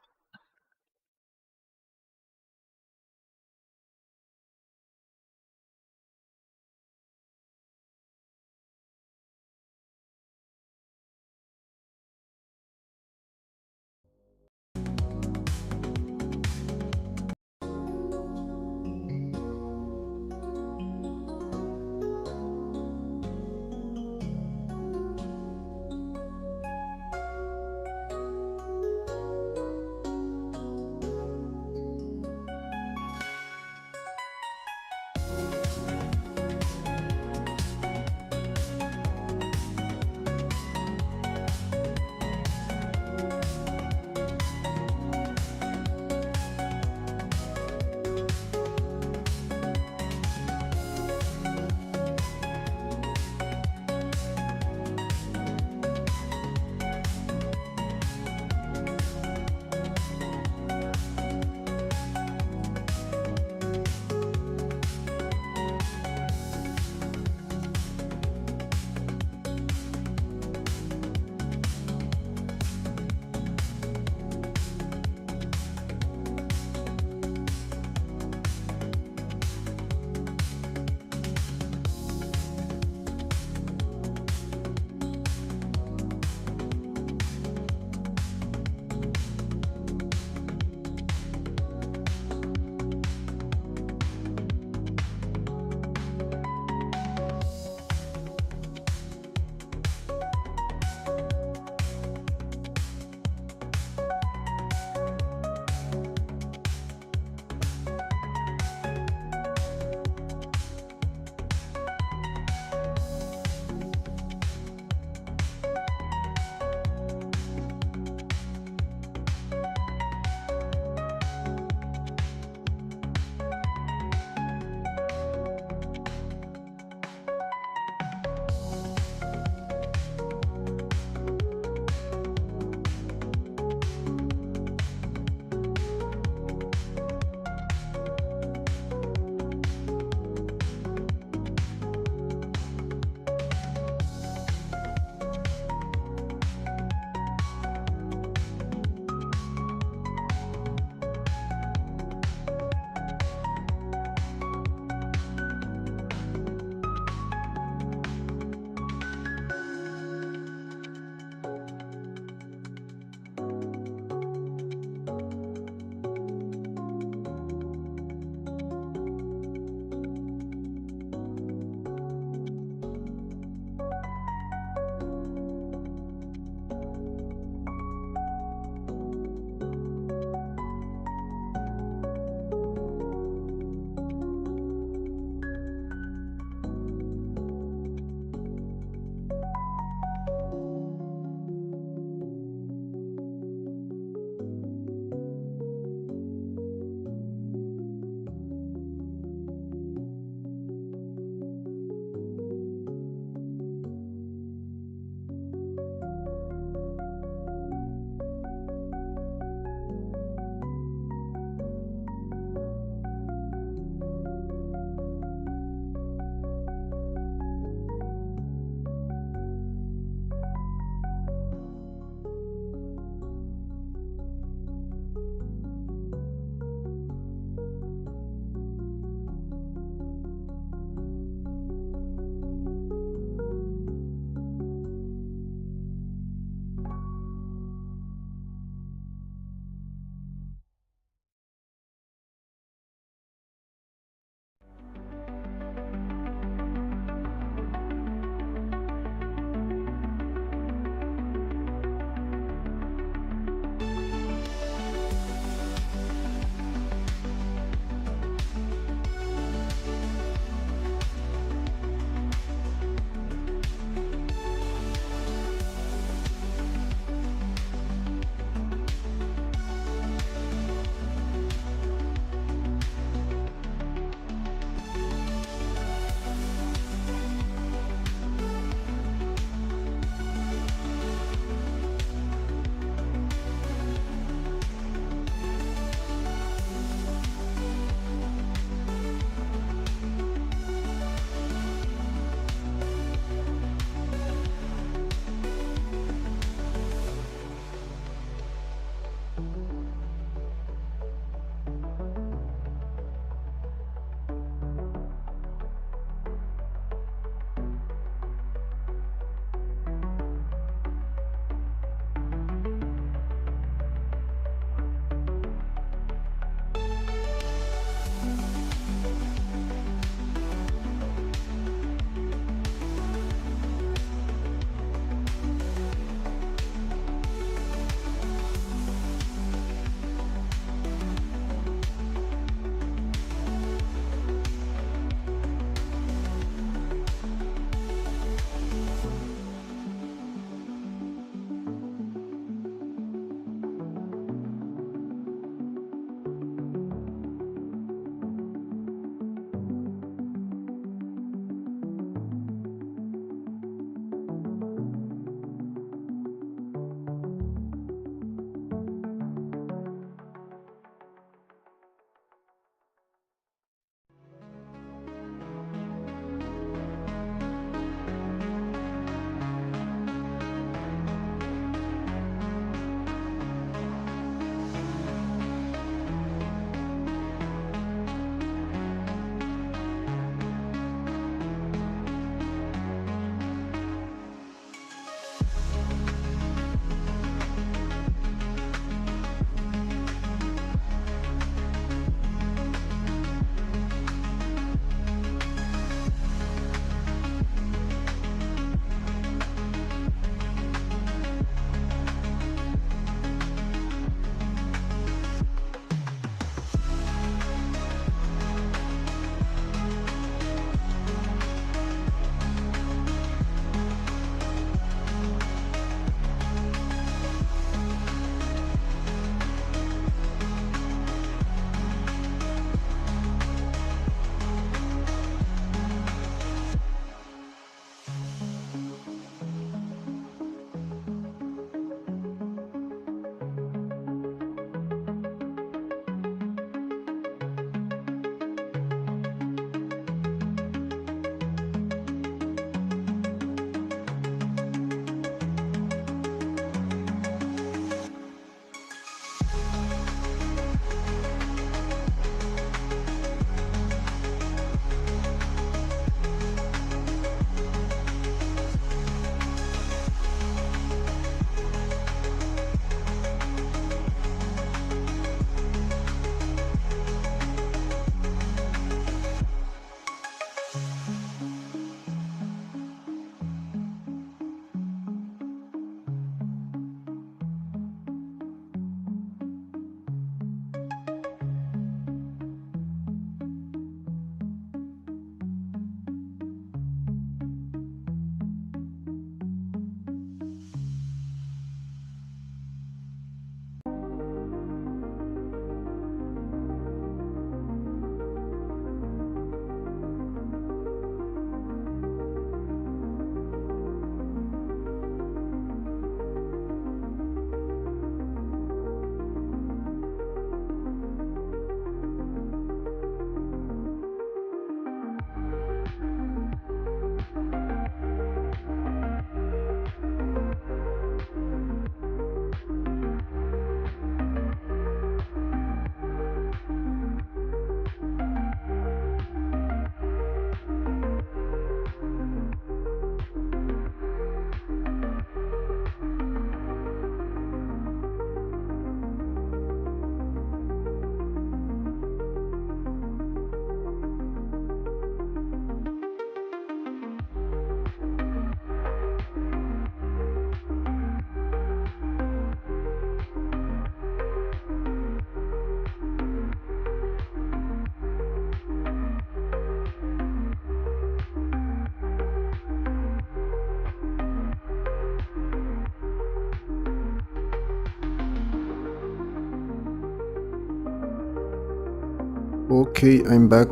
Okay, I'm back.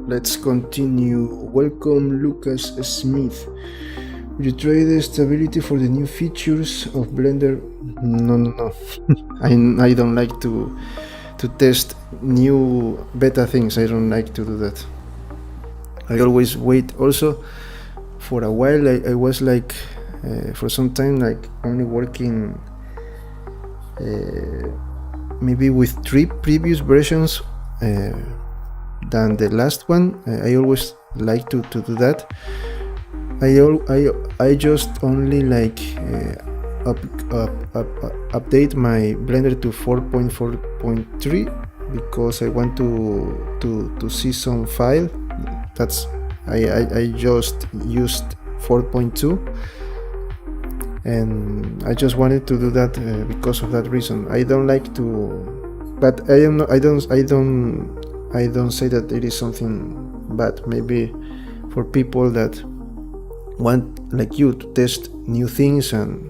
Let's continue. Welcome, Lucas Smith. You try the stability for the new features of Blender? No. I don't like to test new beta things. I don't like to do that. I always wait. Also, for a while, I was like, for some time, like only working maybe with 3 previous versions than the last one. I always like to do that. I just only like update my Blender to 4.4.3 because I want to see some file. That's I just used 4.2, and I just wanted to do that because of that reason. I don't like to, but I don't say that it is something bad. Maybe for people that want, like you, to test new things and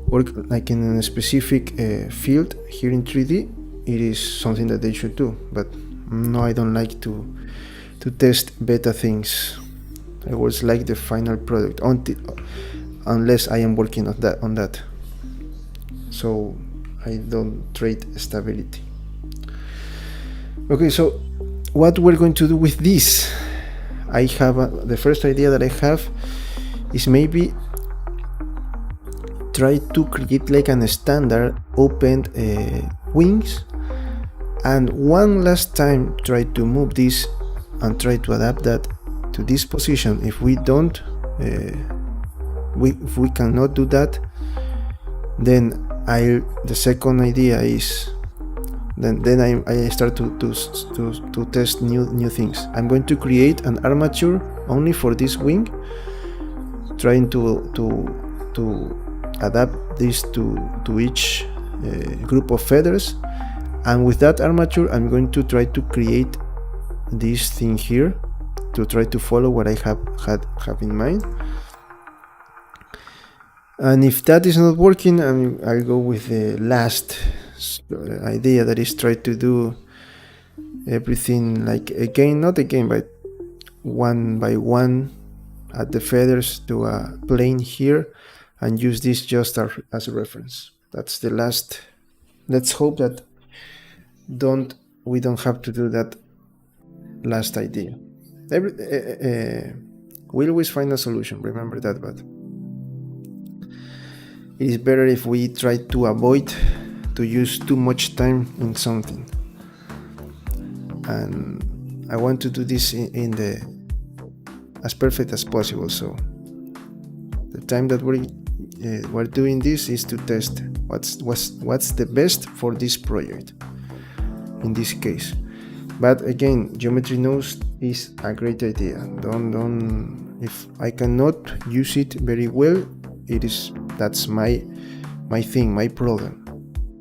work like in a specific field here in 3D, it is something that they should do. But no, I don't like to test beta things. I always like the final product unless I am working on that. So I don't trade stability. Okay, so what we're going to do with this? I have the first idea that I have is maybe try to create like an standard opened wings, and one last time try to move this and try to adapt that to this position. If we don't, if we cannot do that, then the second idea is then I start to test new things. I'm going to create an armature only for this wing, trying to adapt this to each group of feathers, and with that armature I'm going to try to create this thing here to try to follow what I have in mind. And if that is not working, I'll go with the last idea, that is try to do everything like again, not again, but one by one, add the feathers to a plane here and use this just as a reference. That's the last. Let's hope that we don't have to do that last idea. We always find a solution, remember that, but it is better if we try to avoid to use too much time in something. And I want to do this in the as perfect as possible, so the time that we're doing this is to test what's the best for this project in this case. But again, geometry nodes is a great idea. Don't if I cannot use it very well, that's my thing, my problem.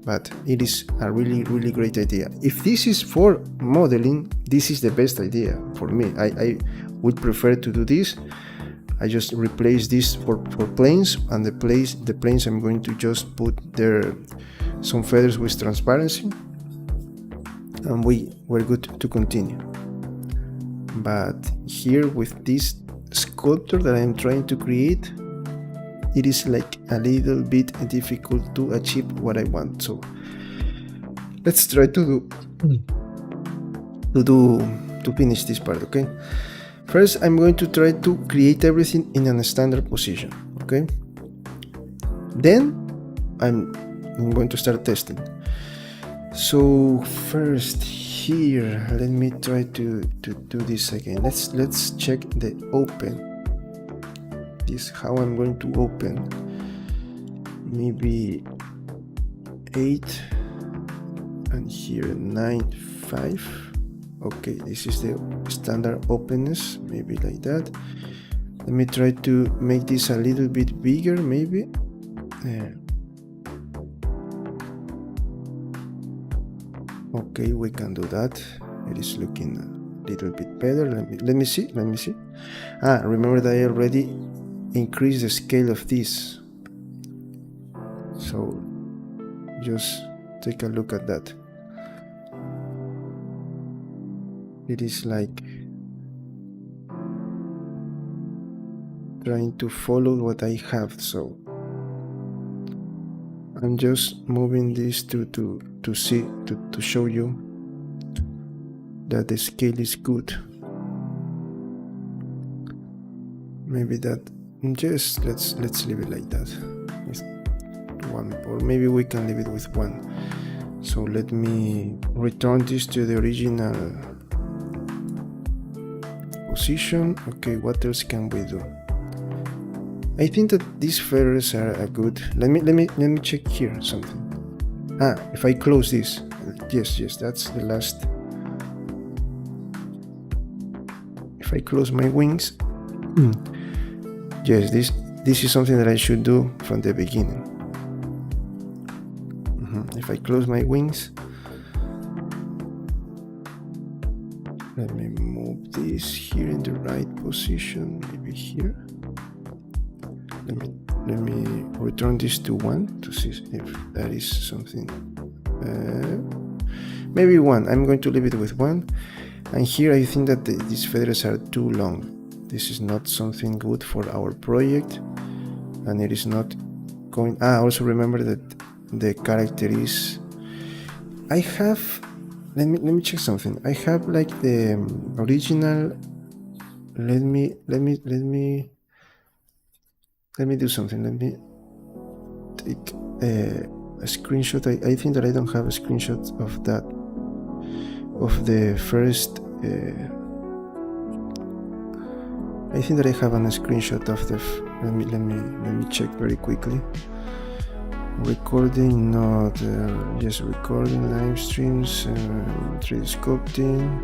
But it is a really great idea. If this is for modeling, this is the best idea for me. I would prefer to do this. I just replace this for planes, and the planes I'm going to just put there some feathers with transparency, and we're good to continue. But here with this sculpture that I'm trying to create, it is like a little bit difficult to achieve what I want. So let's try to finish this part, okay? First, I'm going to try to create everything in a standard position, okay? Then I'm going to start testing. So first here, let me try to do this again. Let's check the open. This how I'm going to open. Maybe 8 and here 9.5. Okay, this is the standard openness, maybe like that. Let me try to make this a little bit bigger, maybe. Okay, we can do that. It is looking a little bit better. Let me see. Remember that I already increased the scale of this. So just take a look at that. It is like trying to follow what I have, so I'm just moving this to show you that the scale is good. Maybe that, just let's leave it like that with one, or maybe we can leave it with one. So let me return this to the original position. Okay, what else can we do? I think that these feathers are good. Let me check here something. If I close this, yes, that's the last. If I close my wings, yes, this is something that I should do from the beginning. If I close my wings, let me move this here in the right position, maybe here. Let me return this to 1 to see if that is something. Maybe 1. I'm going to leave it with 1. And here I think that these feathers are too long. This is not something good for our project, and it is not going. Also remember that the character is. I have. Let me check something. I have like the original. Let me do something. Let me take a screenshot. I think that I don't have a screenshot of that, of the first. I think that I have a screenshot of the. Let me check very quickly. Recording, not just recording live streams, 3D sculpting.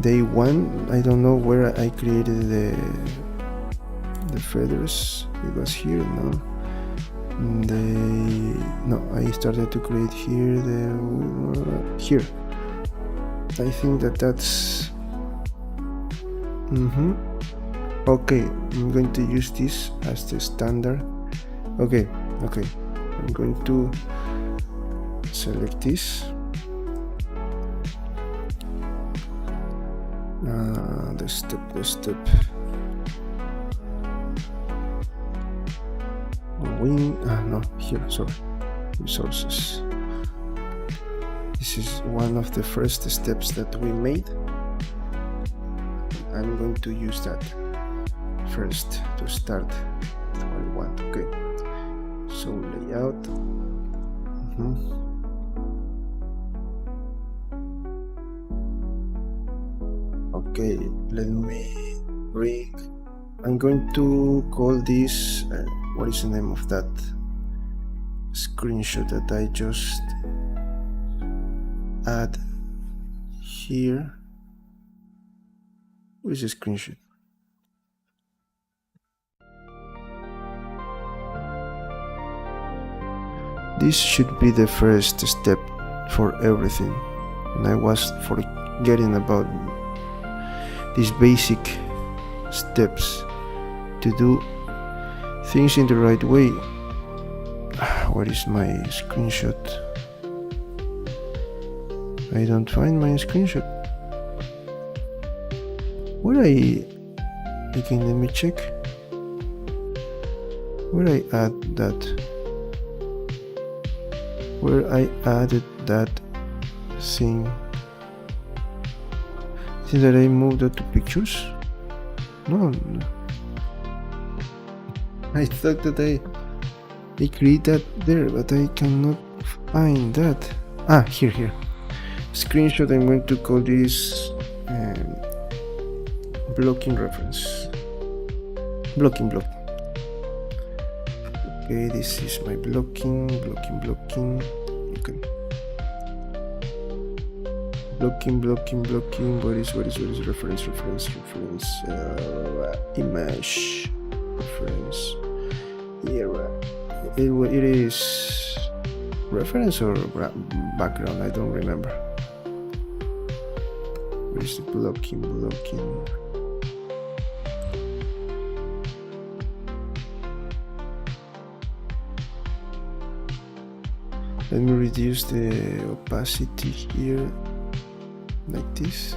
Day 1. I don't know where I created the feathers. It was here, no, I started to create here. Here. I think that's. Okay, I'm going to use this as the standard. Okay. I'm going to select this. The step. Wing. No, here. Sorry. Resources. This is one of the first steps that we made. I'm going to use that first to start with what I want. Okay. So layout. Okay, let me bring. I'm going to call this. What is the name of that screenshot that I just add here? What is the screenshot? This should be the first step for everything, and I was forgetting about these basic steps to do things in the right way. Where is my screenshot? I don't find my screenshot. Again, let me check. Where I add that? Where I added that thing? Think that I moved that to pictures? No. I thought that I created that there, but I cannot find that. Here. Screenshot. I'm going to call this blocking reference. Blocking. Okay, this is my blocking. Okay. Blocking. What is reference? Image. Reference. It is reference or background. I don't remember. Where is the blocking? Let me reduce the opacity here, like this.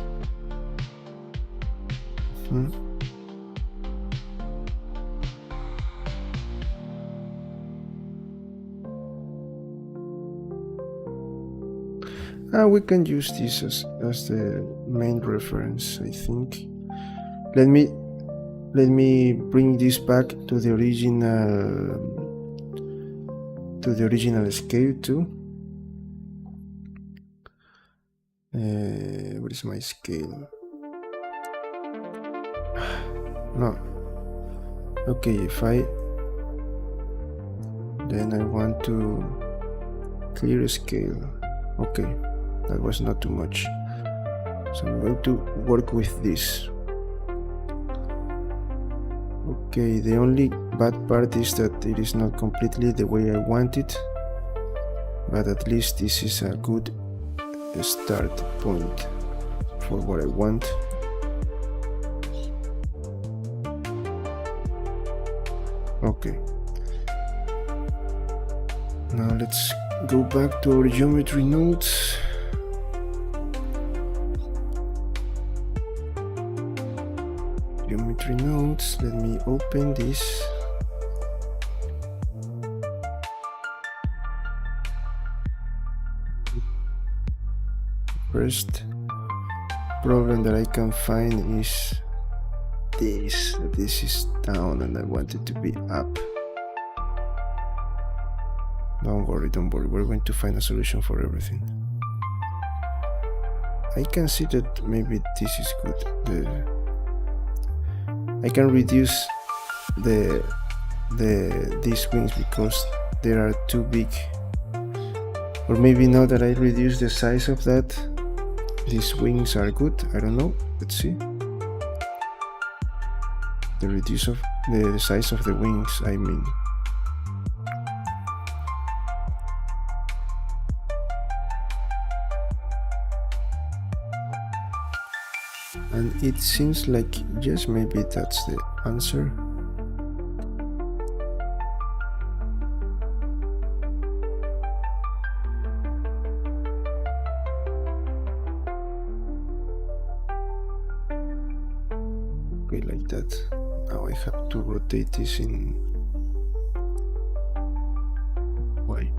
We can use this as the main reference, I think. Let me bring this back to the original scale too. What is my scale? No. Okay, then I want to clear scale. Okay, that was not too much. So I'm going to work with this. Okay, the only bad part is that it is not completely the way I want it, but at least this is a good start point for what I want. Okay, now let's go back to our geometry nodes. Geometry nodes, let me open this. First problem that I can find is this is down and I want it to be up. Don't worry, we're going to find a solution for everything. I can see that maybe this is good. I can reduce these wings because they are too big. Or maybe now that I reduce the size of that, these wings are good. I don't know. Let's see. The reduce of the size of the wings, I mean. And it seems like, yes, maybe that's the answer. Okay, like that. Now I have to rotate this in Y.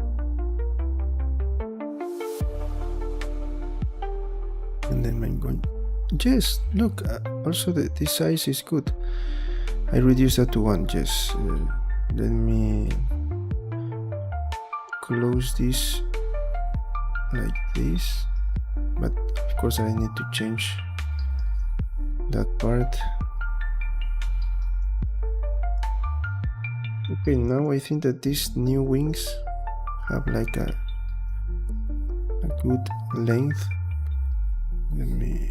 And then I'm going. Yes, look, also this size is good. I reduced that to 1, yes. Let me close this like this, but of course I need to change that part. Okay, now I think that these new wings have like a good length. Let me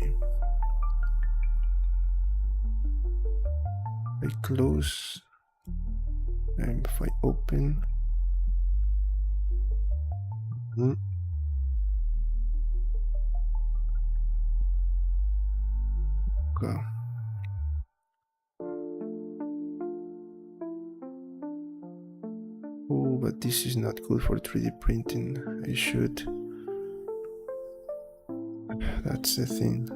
close, and if I open, okay. Oh, but this is not good for 3D printing. I should. That's the thing.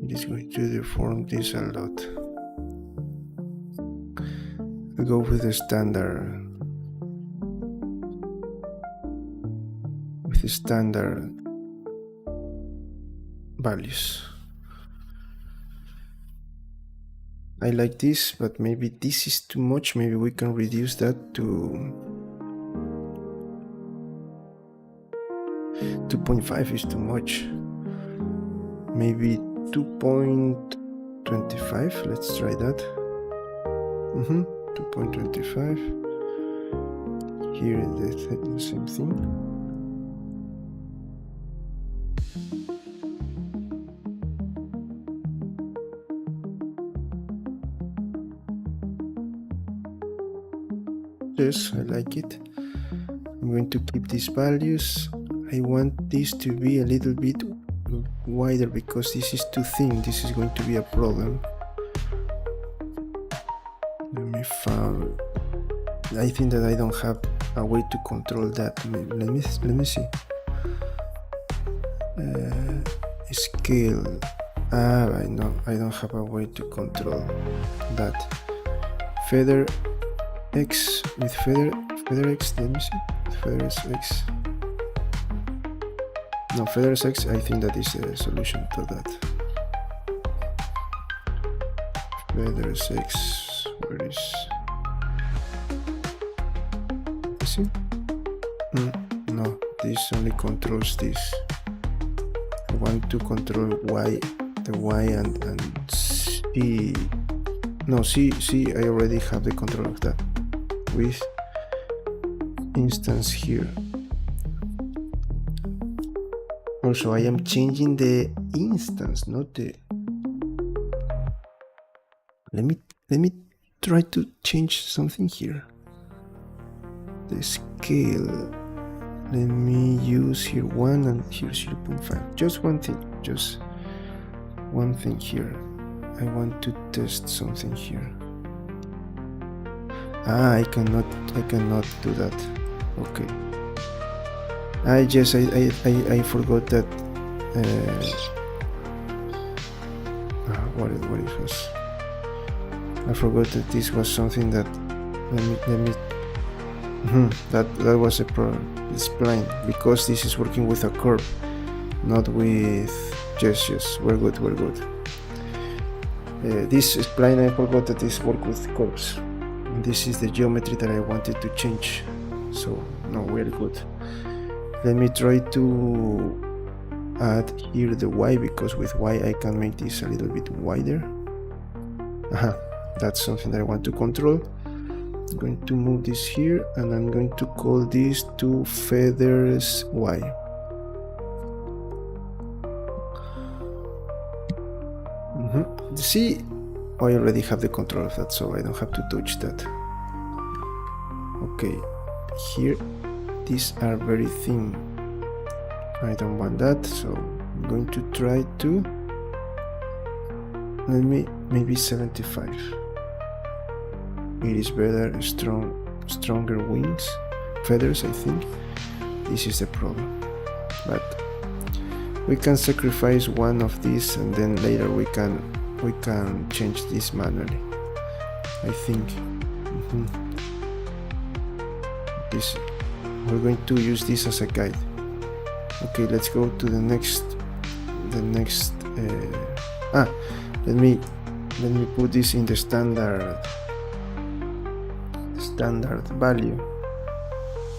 It is going to deform this a lot. We go with the standard. With the standard values. I like this, but maybe this is too much. Maybe we can reduce that to 2.5 is too much. Maybe 2.25. Let's try that. 2.25. Here is the same thing. Yes, I like it. I'm going to keep these values. I want this to be a little bit wider because this is too thin. This is going to be a problem. Let me find. I think that I don't have a way to control that. Let me see. Scale. I know I don't have a way to control that. Feather X with feather X. Let me see. Feather X. No, feather X. I think that is a solution to that. Feather X. Where is? Is it? No, this only controls this. I want to control Y, the Y and C. No, C. I already have the control of that with instance here. Also, I am changing the instance, not the. Let me try to change something here. The scale. Let me use here 1 and here 0.5. Just one thing here. I want to test something here. I cannot do that. Okay. I forgot that. What it was. I forgot that this was something that. Let me. That was a problem. It's blind because this is working with a curve, not with gestures. We're good. This is blind. I forgot that this works with curves. And this is the geometry that I wanted to change. So no, we're good. Let me try to add here the Y, because with Y I can make this a little bit wider. That's something that I want to control. I'm going to move this here and I'm going to call this to feathers Y. See, I already have the control of that, so I don't have to touch that. Okay, here these are very thin. I don't want that, so I'm going to try to maybe 75. It is better, stronger wings, feathers, I think. This is the problem, but we can sacrifice one of these and then later we can change this manually, I think. This, we're going to use this as a guide. Okay, let's go to the next let me put this in the standard value.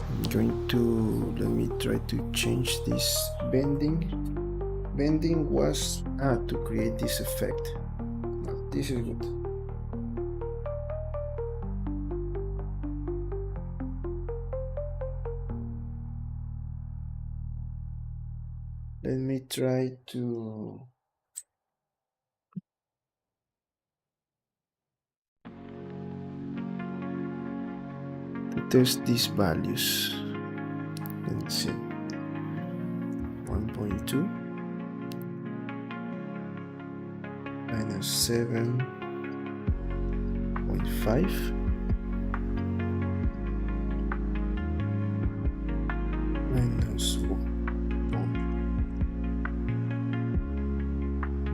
I'm going to, let me try to change this bending was to create this effect. This is good. Let me try to test these values. Let's see. 1.2 minus 7.5 minus 1.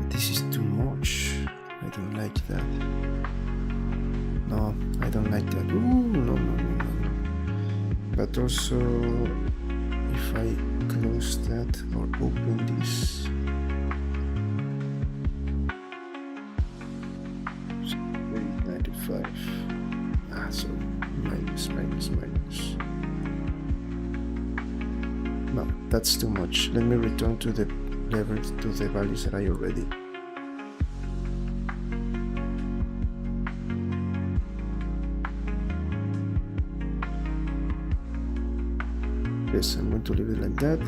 This is too much. I don't like that. No, I don't like that. No. But also, if I close that or open this, so 95. So minus. No, that's too much. Let me return to the level, to the values that I already. Yes, I'm going to leave it like that.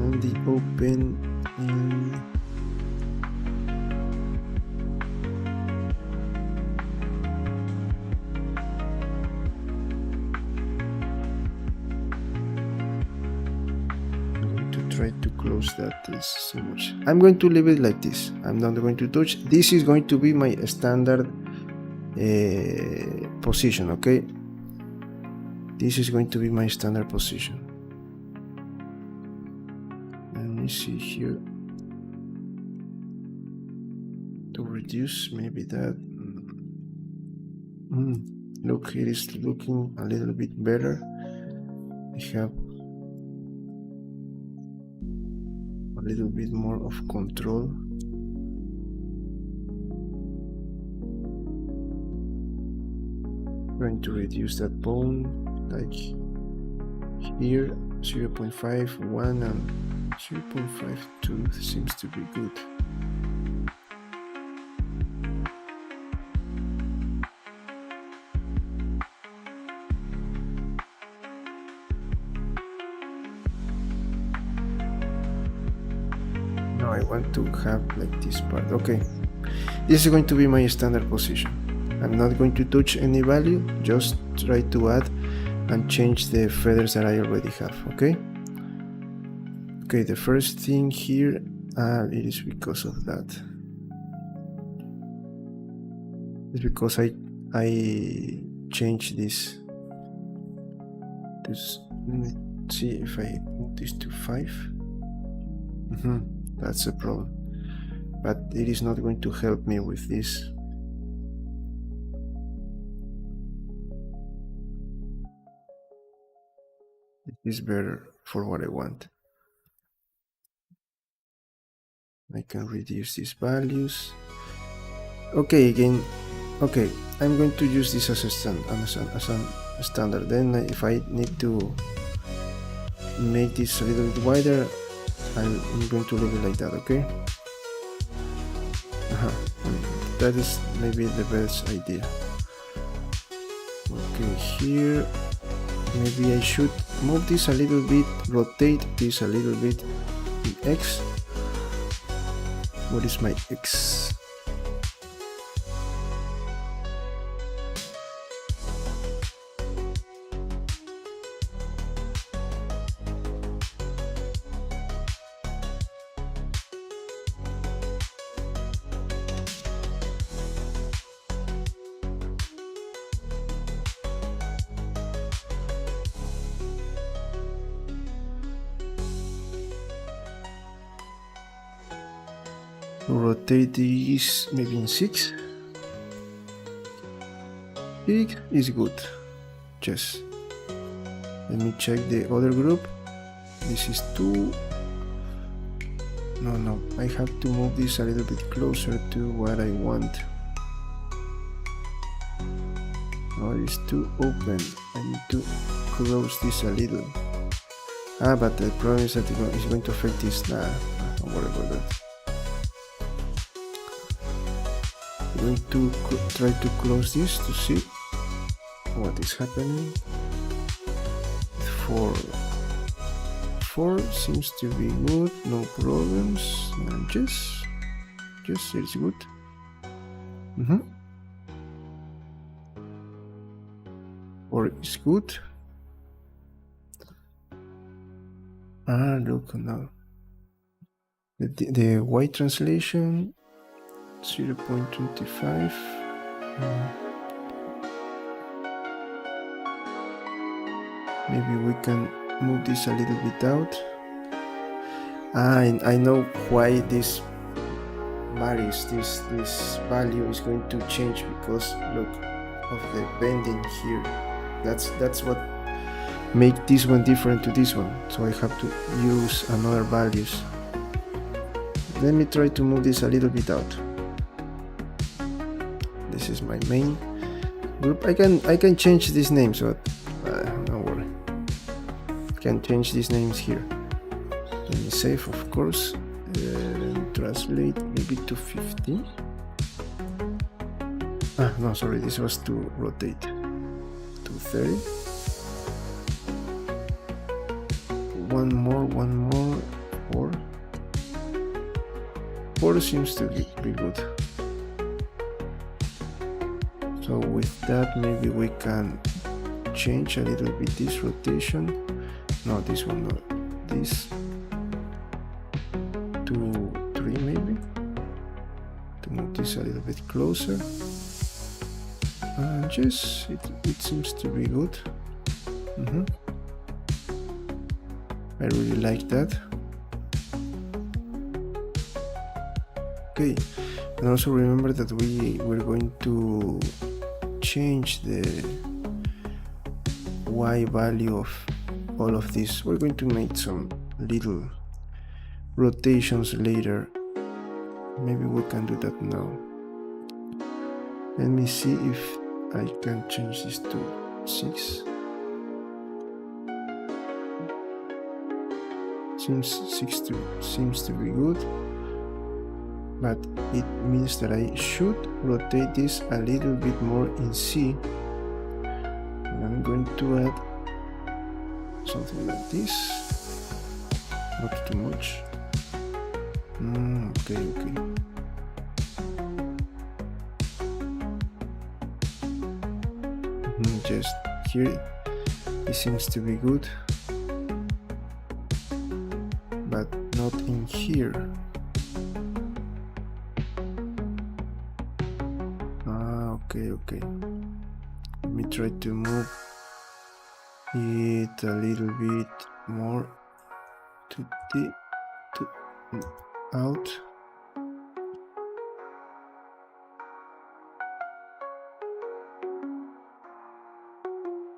On the open in try to close that. Is so much. I'm going to leave it like this. I'm not going to touch. This is going to be my standard position, okay? This is going to be my standard position. Let me see here. To reduce maybe that. Look, it is looking a little bit better. I have a little bit more of control. Going to reduce that bone, like here, 0.51 and 0.52 seems to be good. No, I want to have like this part. Okay, this is going to be my standard position. I'm not going to touch any value, just try to add and change the feathers that I already have, okay? Okay, the first thing here, it is because of that. It's because I changed this. Let me see if I move this to 5. That's a problem. But it is not going to help me with this. It is better for what I want. I can reduce these values. Okay, again, okay, I'm going to use this as a standard. Then if I need to make this a little bit wider, I'm going to leave it like that, okay? That is maybe the best idea. Okay, here, maybe I should move this a little bit, rotate this a little bit in X. What is my X? Rotate this maybe in 6. 6 is good. Yes. Let me check the other group. This is 2. No, I have to move this a little bit closer to what I want. No, it's too open. I need to close this a little. But the problem is that it's going to affect this. Don't worry about that. I'm going to try to close this to see what is happening. 4 seems to be good, no problems. And just it's good. 4 is good. Look now. The white translation 0.25. Maybe we can move this a little bit out. I know why this varies. This value is going to change because look of the bending here. That's what make this one different to this one. So I have to use another values. Let me try to move this a little bit out. This is my main group. I can change these names, but don't worry. I can change these names here. Let me save, of course, and translate maybe to 50. No, sorry, this was to rotate to 30. One more, 4. 4 seems to be good. So with that, maybe we can change a little bit this rotation. No, this one, not this. To 3 maybe. To move this a little bit closer. And yes, it seems to be good. I really like that. Okay, and also remember that we're going to change the Y value of all of this. We're going to make some little rotations later. Maybe we can do that now. Let me see if I can change this to 6. Seems to be good, but it means that I should rotate this a little bit more in C. And I'm going to add something like this, not too much. Okay. Just here, it seems to be good, but not in here. Okay. Let me try to move it a little bit more to out.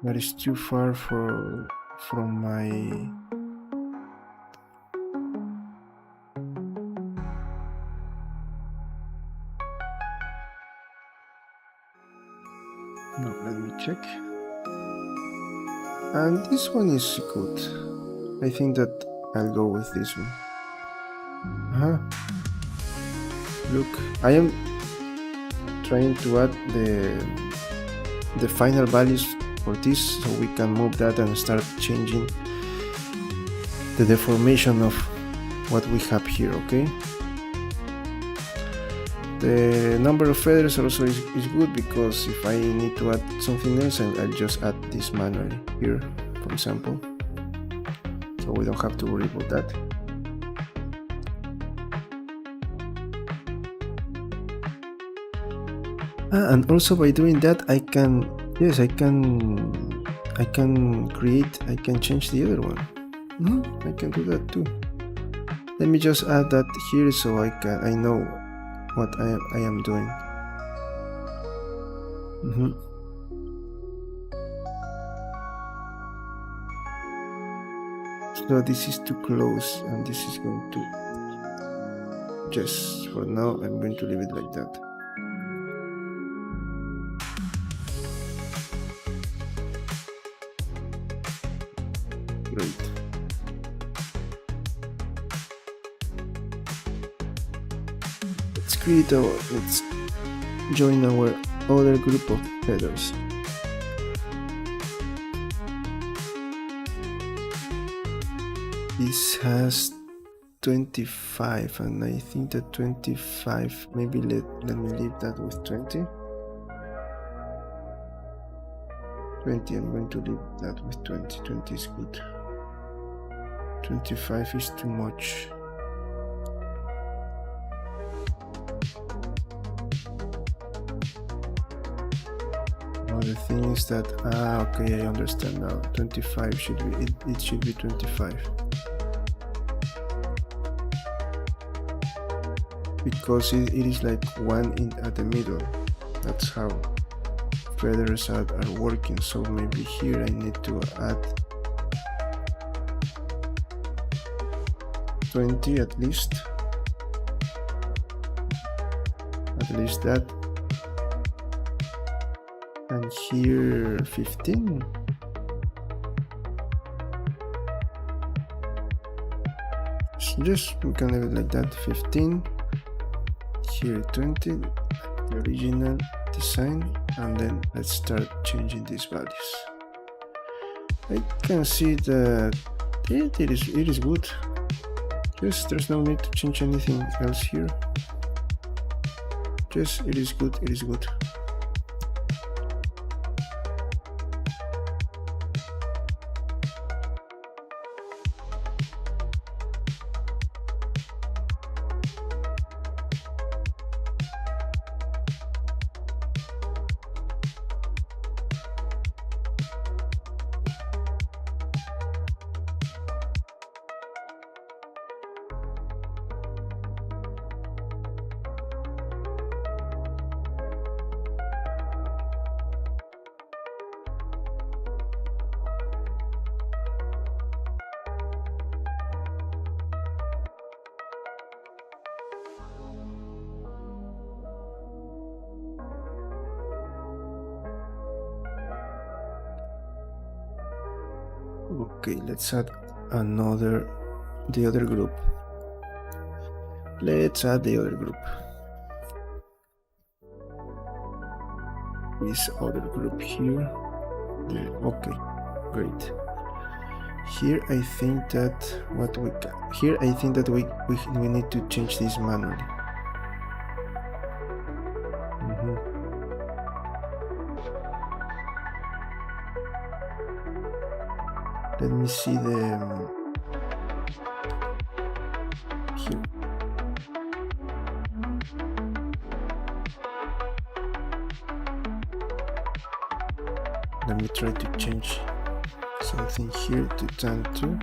That is too far from my no, let me check. And this one is good. I think that I'll go with this one. Look, I am trying to add the final values for this, so we can move that and start changing the deformation of what we have here. Okay, the number of feathers also is good, because if I need to add something else, I'll just add this manually here, for example, so we don't have to worry about that. And also by doing that, I can change the other one. I can do that too. Let me just add that here, so I know what I am doing. So this is too close, and this is going to, just for now, I'm going to leave it like that. Great. Let's join our other group of feathers. This has 25, and I think that 25, maybe let me leave that with 20. 20, I'm going to leave that with 20. 20 is good. 25 is too much. The thing is that, okay, I understand now. 25 should be, it should be 25. Because it is like one at the middle. That's how feathers are working. So maybe here I need to add 20 at least. At least that. And here 15. So just we can leave it like that. 15. Here 20. The original design, and then let's start changing these values. I can see that it is good. Just there's no need to change anything else here. Just it is good. Okay, let's add the other group. Let's add the other group. This other group here. Okay, great. Here I think that we need to change this manually. Let me see the here. Let me try to change something here to turn 2.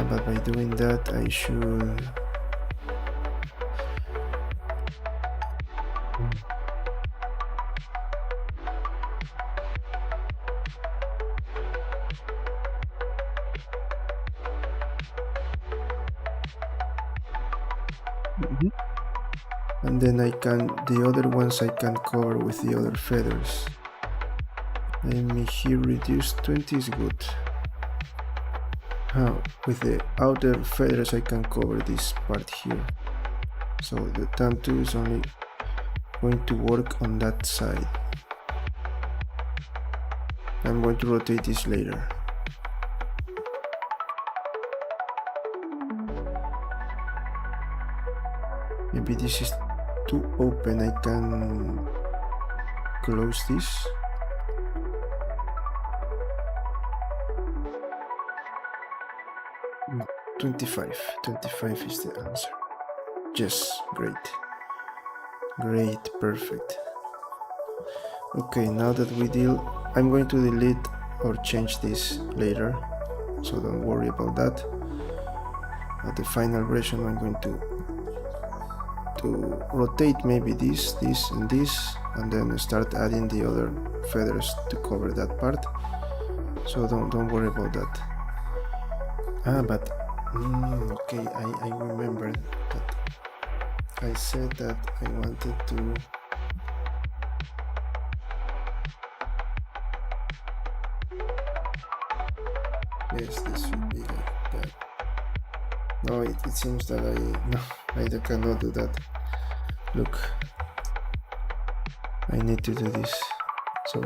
But by doing that I should and then the other ones I can cover with the other feathers. Let me here reduce 20 is good. With the outer feathers I can cover this part here. So the turn 2 is only going to work on that side. I'm going to rotate this later. Maybe this is too open, I can close this. No, 25 is the answer. Yes, great, perfect. Okay, now that I'm going to delete or change this later, so don't worry about that. At the final version I'm going to rotate maybe this and this, and then start adding the other feathers to cover that part, so don't worry about that. But okay, I remember that I said that I wanted to yes, this should be like that. No, it seems that I cannot do that. Look, I need to do this. So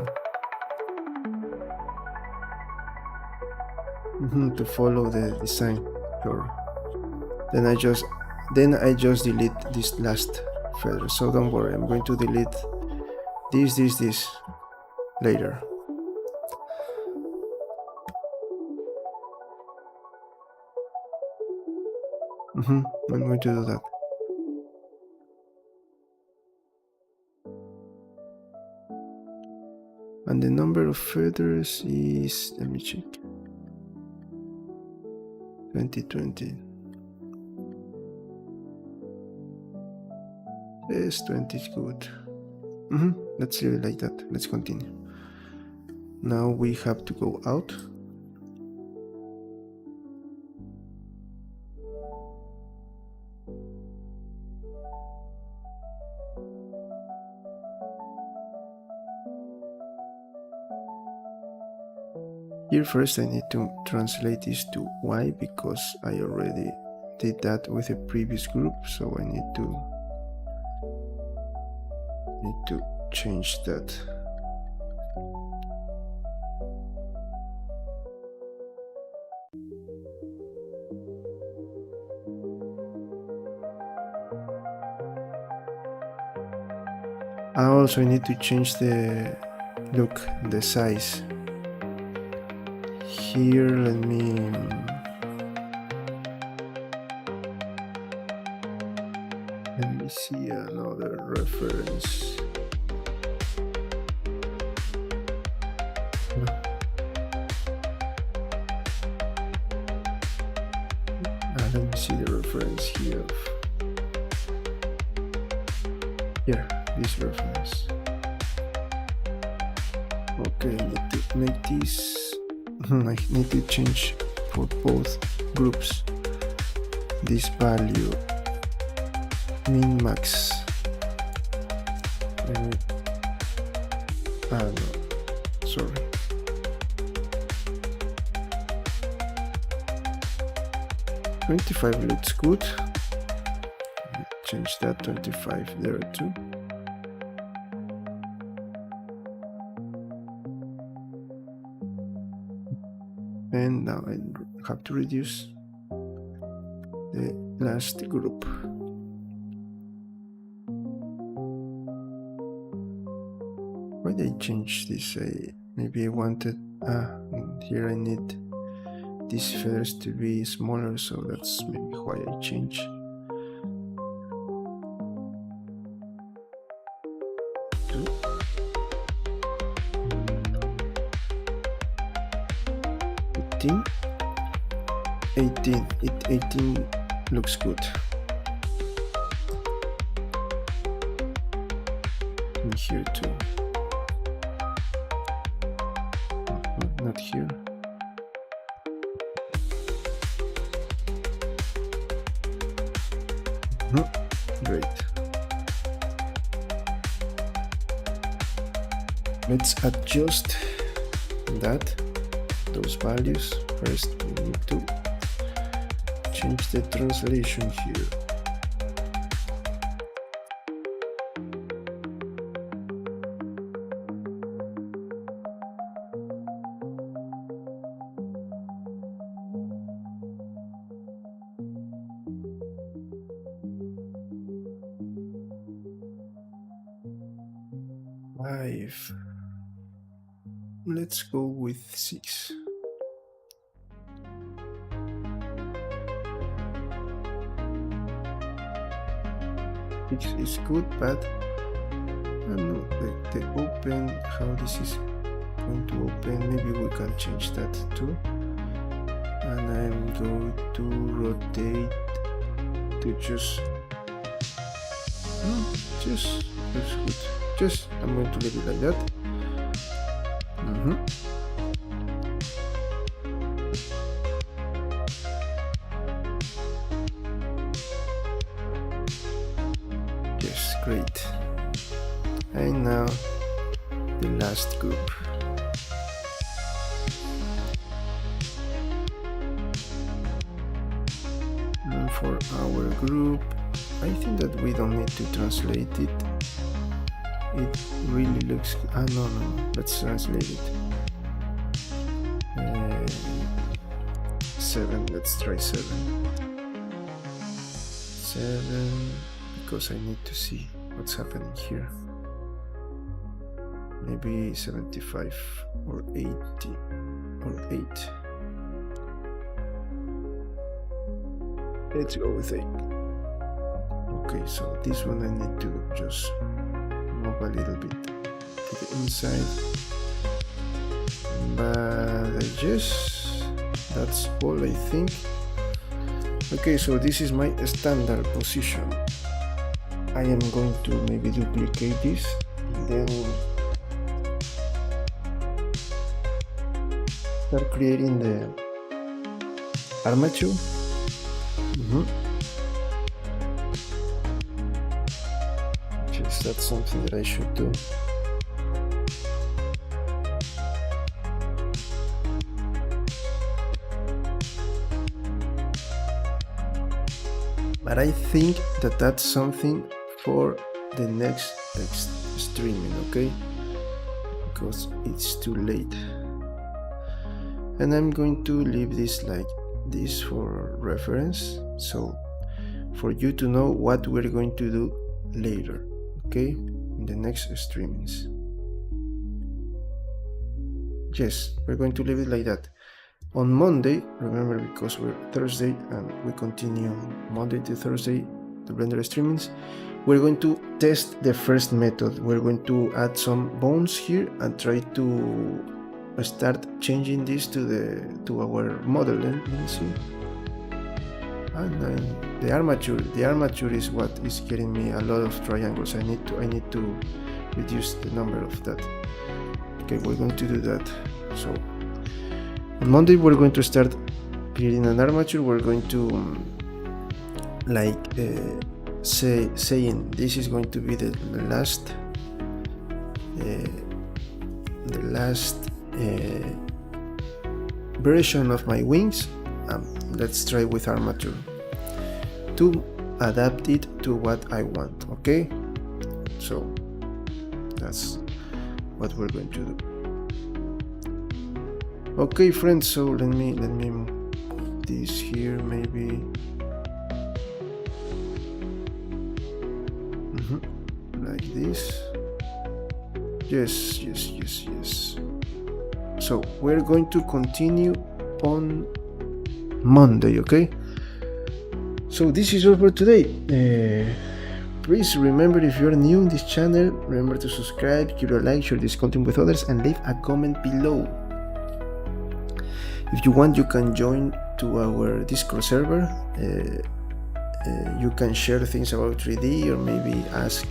to follow the design. Sure. Then I just delete this last feather. So don't worry, I'm going to delete this later. I'm going to do that. And the number of feathers is, let me check, 20. Yes, 20 is good. Let's leave it like that. Let's continue. Now we have to go out. Here first I need to translate this to Y because I already did that with a previous group, so I need to change that. I also need to change the size. Here, let me see another reference. Let me see the reference here. Here, this reference. Okay, I need to make this. I need to change for both groups this value min max no, sorry. $25 looks good. Change that 25 there too. And now I have to reduce the last group. Why did I change this? Maybe I wanted, here I need these feathers to be smaller, so that's maybe why I change. $18. 18 looks good. And here too. Not here. Great. Let's adjust those values. First we need to change the translation here. Let's go with 6. Six is good, but I don't know the open, how this is going to open. Maybe we can change that too. And I'm going to rotate to just good. I'm going to leave it like that. Yes, great. And now the last group. And for our group, I think that we don't need to translate it. It really looks, no, let's translate it. 7, let's try 7. 7, because I need to see what's happening here. Maybe 75 or 80 or 8. Let's go with 8. Okay, so this one I need to just move a little bit to the inside, but I guess that's all I think. Okay, so this is my standard position. I am going to maybe duplicate this and then start creating the armature. That's something that I should do. But I think that that's something for the next streaming, okay? Because it's too late. And I'm going to leave this like this for reference, so for you to know what we're going to do later, okay, in the next streamings. Yes, we're going to leave it like that. On Monday, remember, because we're Thursday and we continue Monday to Thursday the Blender streamings, we're going to test the first method. We're going to add some bones here and try to start changing this to our model. Let me see. And then the armature is what is getting me a lot of triangles. I need to reduce the number of that. Okay, we're going to do that. So on Monday we're going to start creating an armature. We're going to saying this is going to be the last version of my wings. Let's try with armature to adapt it to what I want. Okay, so that's what we're going to do. Okay, friends, so let me move this here, maybe. Like this. Yes. So we're going to continue on Monday, okay? So this is all for today. Please remember, if you're new in this channel, remember to subscribe, give a like, share this content with others, and leave a comment below. If you want, you can join to our Discord server. You can share things about 3D or maybe ask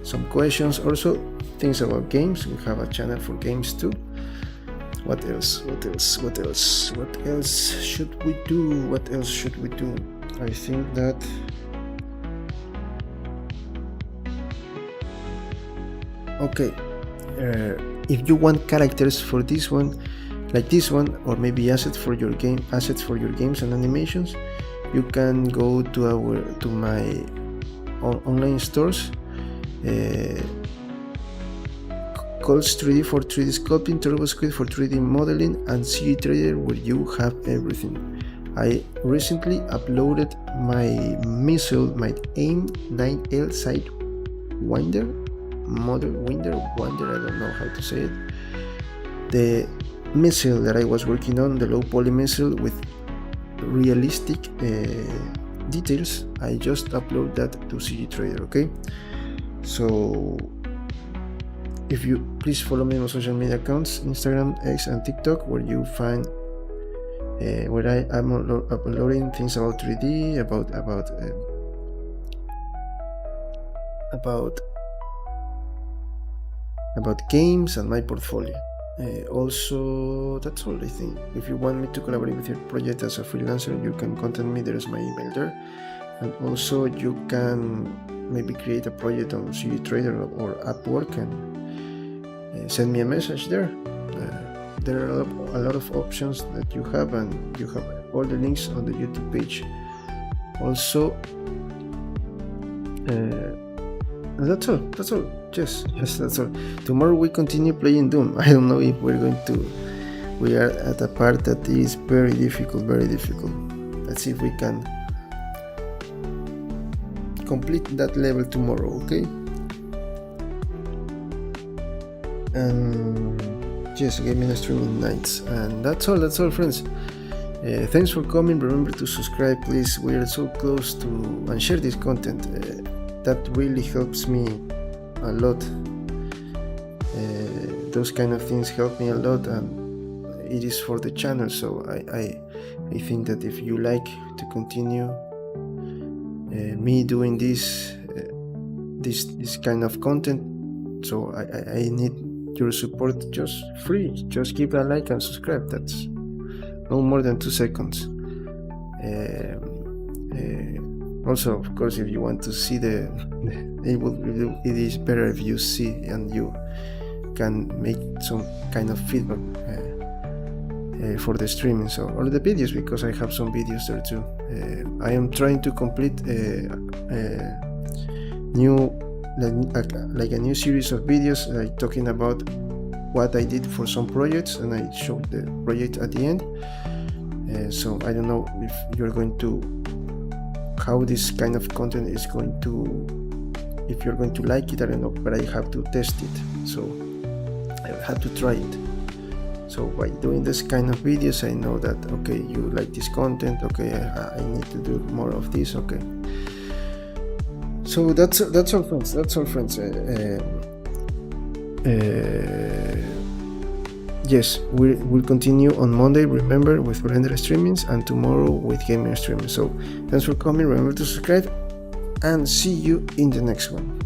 some questions. Also, things about games. We have a channel for games too. What else should we do? I think that okay, if you want characters for this one, like this one, or maybe assets for your games and animations, you can go to my online stores. Calls 3D for 3D sculpting, TurboScript for 3D modeling, and CG Trader, where you have everything. I recently uploaded my AIM 9L Sidewinder model winder, I don't know how to say it. The missile that I was working on, the low poly missile with realistic details, I just upload that to CG Trader. Okay, so if you please follow me on social media accounts, Instagram, X, and TikTok, where you find where I am uploading things about 3D, about games and my portfolio. Also, that's all I think. If you want me to collaborate with your project as a freelancer, you can contact me. There's my email there. And also, you can maybe create a project on CG Trader or Upwork and send me a message there. There are a lot of options that you have, and you have all the links on the YouTube page. Also, that's all. Yes, that's all. Tomorrow we continue playing Doom. I don't know if we are at a part that is very difficult. Let's see if we can complete that level tomorrow, okay? And yes, gaming and streaming nights. And that's all, friends. Thanks for coming. Remember to subscribe, please. We are so close to, and share this content. That really helps me a lot. Those kind of things help me a lot, and it is for the channel. So I think that if you like to continue me doing this kind of content, so I need your support. Just give a like and subscribe. That's no more than 2 seconds. Also, of course, if you want to see it is better if you see and you can make some kind of feedback for the streaming, so, or the videos, because I have some videos there too. I am trying to complete a new series of videos, like talking about what I did for some projects, and I showed the project at the end. So I don't know if you're going to, how this kind of content is going to, if you're going to like it, I don't know, but I have to test it, so I have to try it. So by doing this kind of videos, I know that, okay, you like this content, okay, I need to do more of this, okay. So that's all, friends. Yes, we'll continue on Monday, remember, with render streamings, and tomorrow with gaming streaming. So thanks for coming. Remember to subscribe, and see you in the next one.